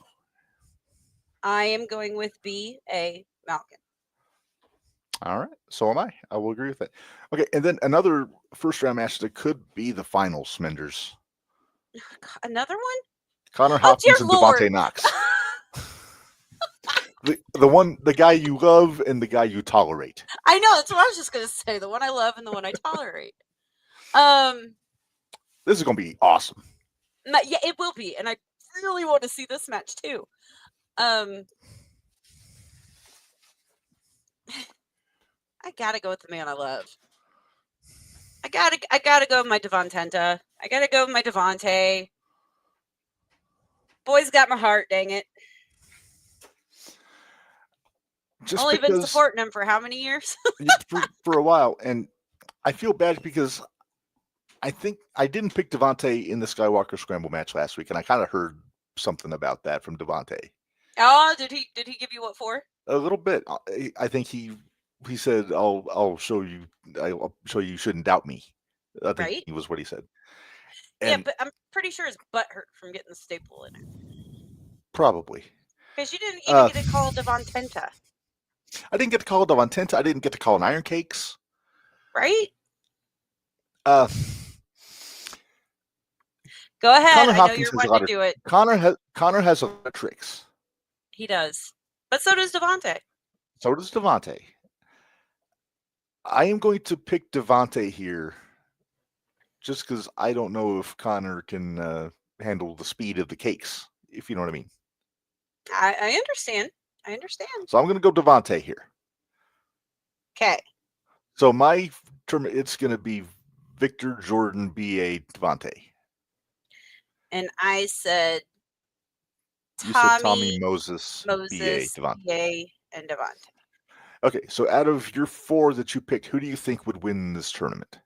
I am going with B.A. Malkin. All right. So am I. I will agree with that. Okay, and then another first round match that could be the finals, Minderz. Another one? Connor Hopkins and Devontae Knox. the guy you love and the guy you tolerate. I know, that's what I was just gonna say. The one I love and the one I tolerate. This is gonna be awesome. Yeah, it will be, and I really want to see this match too. I gotta go with the man I love. I gotta go with my Devontae. I gotta go with my Devontae. Boy's got my heart, dang it. Just Only been supporting him for how many years? for a while, and I feel bad because I think I didn't pick Devontae in the Skywalker Scramble match last week, and I kind of heard something about that from Devontae. Oh, did he give you what for? A little bit. I think he said, "I'll show you. I'll show you shouldn't doubt me." I think he was what he said. And yeah, but I'm pretty sure his butt hurt from getting the staple in it. Probably. Because you didn't even get to call Devantenta, I didn't get to call Devantenta. I didn't get to call an Iron Cakes. right? Uh, Go ahead. Connor I know Hopkins you're has a wanting lot to of do it. Connor has a lot of tricks. He does. But so does Devontae. So does Devontae. I am going to pick Devontae here just because I don't know if Connor can handle the speed of the cakes, if you know what I mean. I understand. I understand. So I'm going to go Devontae here. Okay. So my term, it's going to be Victor Jordan B.A. Devontae. And I said You said Tommy Tommy, Moses B.A. Moses, Devontae. BA, and Devontae. Okay, so out of your 4 that you picked, who do you think would win this tournament?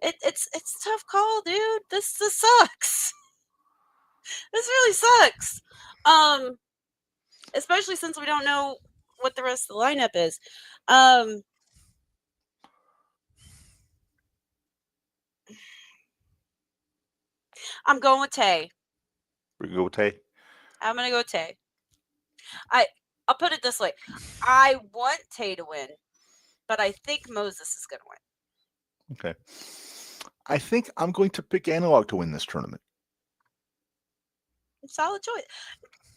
It's a tough call, dude. This sucks. This really sucks. Especially since we don't know what the rest of the lineup is. I'm going with Tay. We're going to go with Tay? I'm going to go with Tay. I'll put it this way. I want Tay to win, but I think Moses is going to win. Okay. I think I'm going to pick Analog to win this tournament. Solid choice.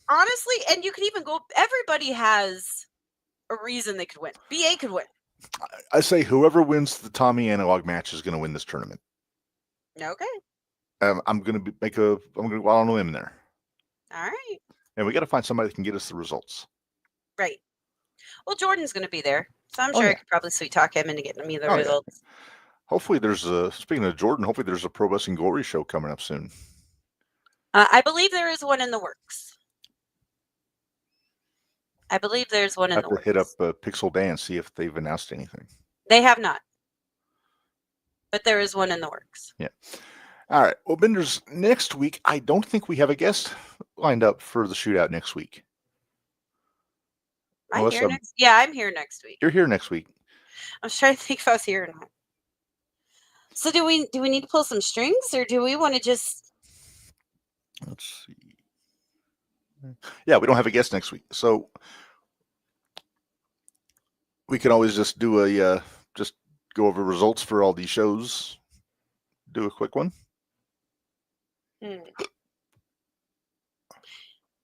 Honestly, and you could even go, everybody has a reason they could win. BA could win. I say whoever wins the Tommy Analog match is going to win this tournament. Okay. I'm going to I'm going to go out on a limb there. All right. And we got to find somebody that can get us the results. Right. Well, Jordan's going to be there, so I'm sure I could probably sweet talk him into getting me the results. Yeah. Hopefully speaking of Jordan, hopefully there's a Pro Wrestling Glory show coming up soon. I believe there is one in the works. I believe there's one in the works. Hit up Pixel Dan, see if they've announced anything. They have not. But there is one in the works. Yeah. All right. Well, Minderz, next week, I don't think we have a guest lined up for the shootout next week. I'm here next. Yeah, I'm here next week. You're here next week. I was trying to think if I was here or not. So do we need to pull some strings, or do we want to just? Let's see. Yeah, we don't have a guest next week, so we can always just do just go over results for all these shows. Do a quick one.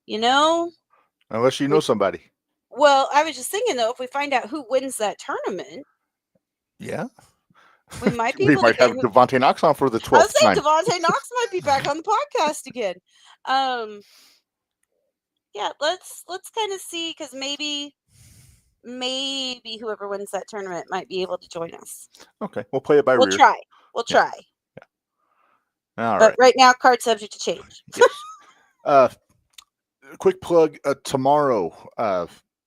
You know, unless you know somebody. Well, I was just thinking though, if we find out who wins that tournament, yeah, we might be. We might have Devontae Knox on for the 12th I was saying time. Devontae Knox might be back on the podcast again. Yeah, let's kind of see, because maybe whoever wins that tournament might be able to join us. Okay, we'll play it by rear. We'll try. Yeah. All right. Right now, card subject to change. Yes. Quick plug. Tomorrow,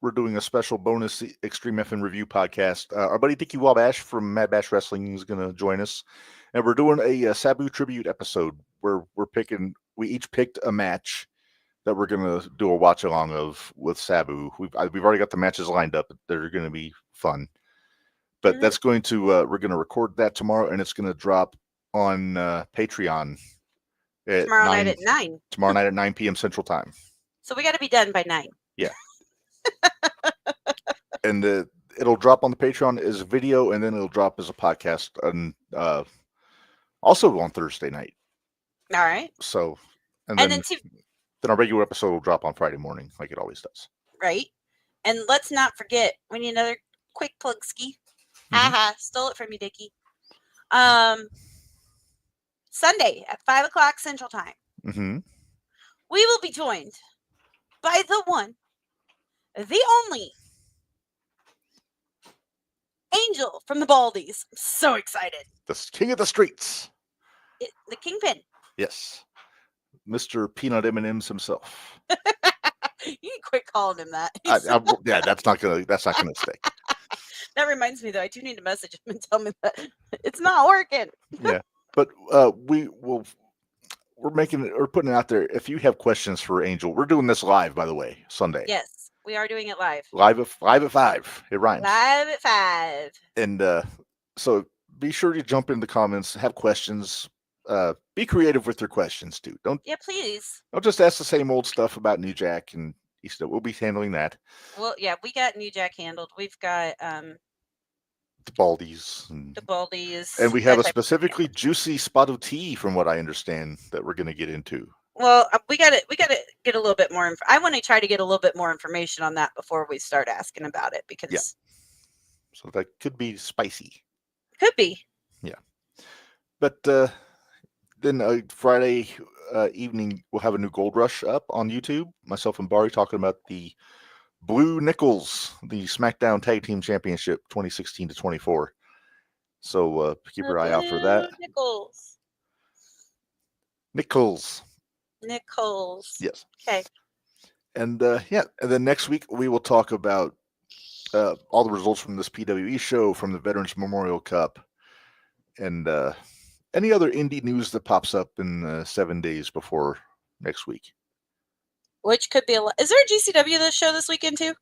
we're doing a special bonus Extreme FM review podcast. Our buddy Dickie Wabash from Mad Bash Wrestling is going to join us, and we're doing a Sabu tribute episode where we each picked a match that we're going to do a watch along of with Sabu. We've already got the matches lined up. They're going to be fun, but that's going to we're going to record that tomorrow, and it's going to drop on Patreon tomorrow night at 9. Tomorrow night at 9 p.m. Central Time. So we got to be done by 9. Yeah. And it'll drop on the Patreon as a video, and then it'll drop as a podcast on also on Thursday night. All right. So, and then our regular episode will drop on Friday morning, like it always does. Right. And let's not forget, we need another quick plug ski. Stole it from you, Dickie. Sunday at 5 o'clock Central Time. Mm-hmm. We will be joined by the one, the only Angel from the Baldies. I'm so excited. The king of the streets. The Kingpin. Yes. Mr. Peanut M&M's himself. You can quit calling him that. Yeah, that's not gonna stick. That reminds me, though, I do need to message him and tell me that it's not working. Yeah, but we're putting it out there. If you have questions for Angel, we're doing this live, by the way, Sunday. Yes, we are doing it live. Live at 5. It rhymes. Live at 5. And so be sure to jump in the comments, have questions, be creative with your questions too. Don't please. just ask the same old stuff about New Jack and East. We'll be handling that. Well, yeah, we got New Jack handled. We've got The Baldies. the Baldies. And we have that a type of specifically juicy spot of tea, from what I understand, that we're going to get into. Well, we got to get a little bit more. I want to try to get a little bit more information on that before we start asking about it, because So that could be spicy. could be. Yeah. But then Friday evening, we'll have a new Gold Rush up on YouTube. Myself and Bari talking about the Blue Nickels, the SmackDown Tag Team Championship 2016 to 24. So keep your eye out for that. Nickels. Yes. Okay. And and then next week we will talk about all the results from this PWE show, from the Veterans Memorial Cup, and any other indie news that pops up in 7 days before next week. Which could be a lot. Is there a GCW show this weekend too?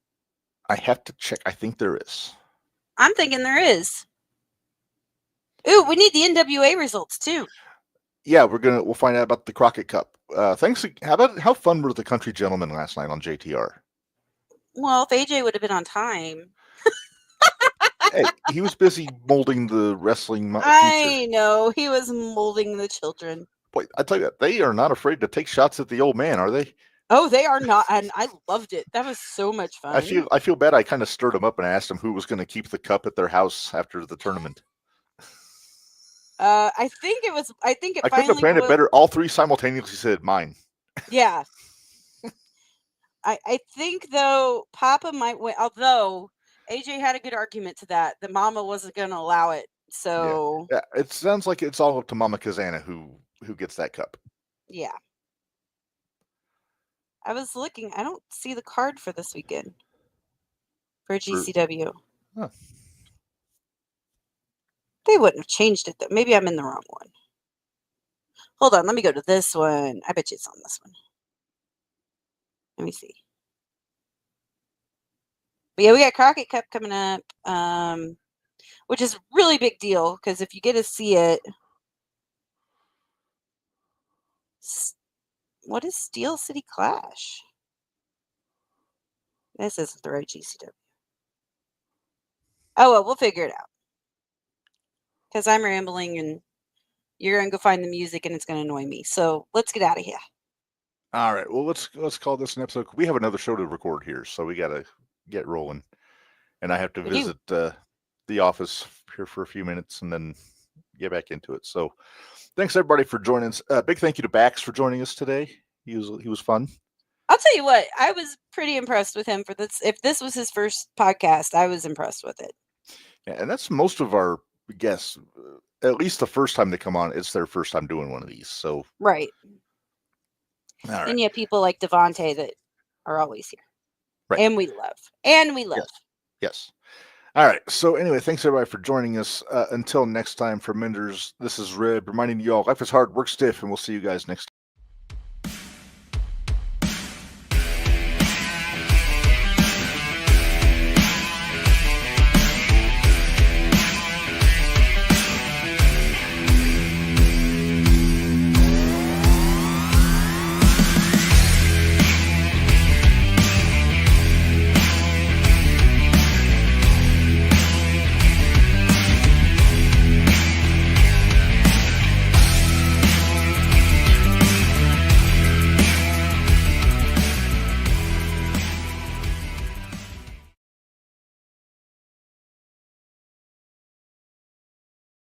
I have to check. I think there is. I'm thinking there is. Ooh, we need the NWA results too. Yeah, we'll find out about the Crockett Cup. Thanks. How fun were the Country Gentlemen last night on JTR? Well, if AJ would have been on time. Hey, he was busy molding the wrestling future. I know, he was molding the children. Boy, I tell you that, they are not afraid to take shots at the old man, are they? Oh, they are not, and I loved it. That was so much fun. I feel bad. I kind of stirred them up and asked them who was going to keep the cup at their house after the tournament. I think it I couldn't have planned it better. All three simultaneously said mine. Yeah. I think though Papa might win, although AJ had a good argument to that Mama wasn't going to allow it. So yeah, it sounds like it's all up to Mama Kazana who gets that cup. Yeah. I was looking. I don't see the card for this weekend for GCW. Huh. They wouldn't have changed it though. Maybe I'm in the wrong one. Hold on. Let me go to this one. I bet you it's on this one. Let me see. But yeah, we got Crockett Cup coming up, which is a really big deal because if you get to see it, what is Steel City Clash? This isn't the right GCW. Oh, well, we'll figure it out. Because I'm rambling and you're going to go find the music and it's going to annoy me. So let's get out of here. All right. Well, let's call this an episode. We have another show to record here, so we got to get rolling. And I have to visit the office here for a few minutes and then get back into it. So thanks everybody for joining us. Big thank you to BAX for joining us today. He was fun. I'll tell you what, I was pretty impressed with him for this. If this was his first podcast, I was impressed with it. Yeah, and that's most of our guests. At least the first time they come on, it's their first time doing one of these. So right. All right. And you have people like Devontae that are always here. Right. And we love. Yes. All right. So anyway, thanks everybody for joining us. Until next time, for Minderz, this is Reb reminding you all, life is hard, work stiff, and we'll see you guys next time.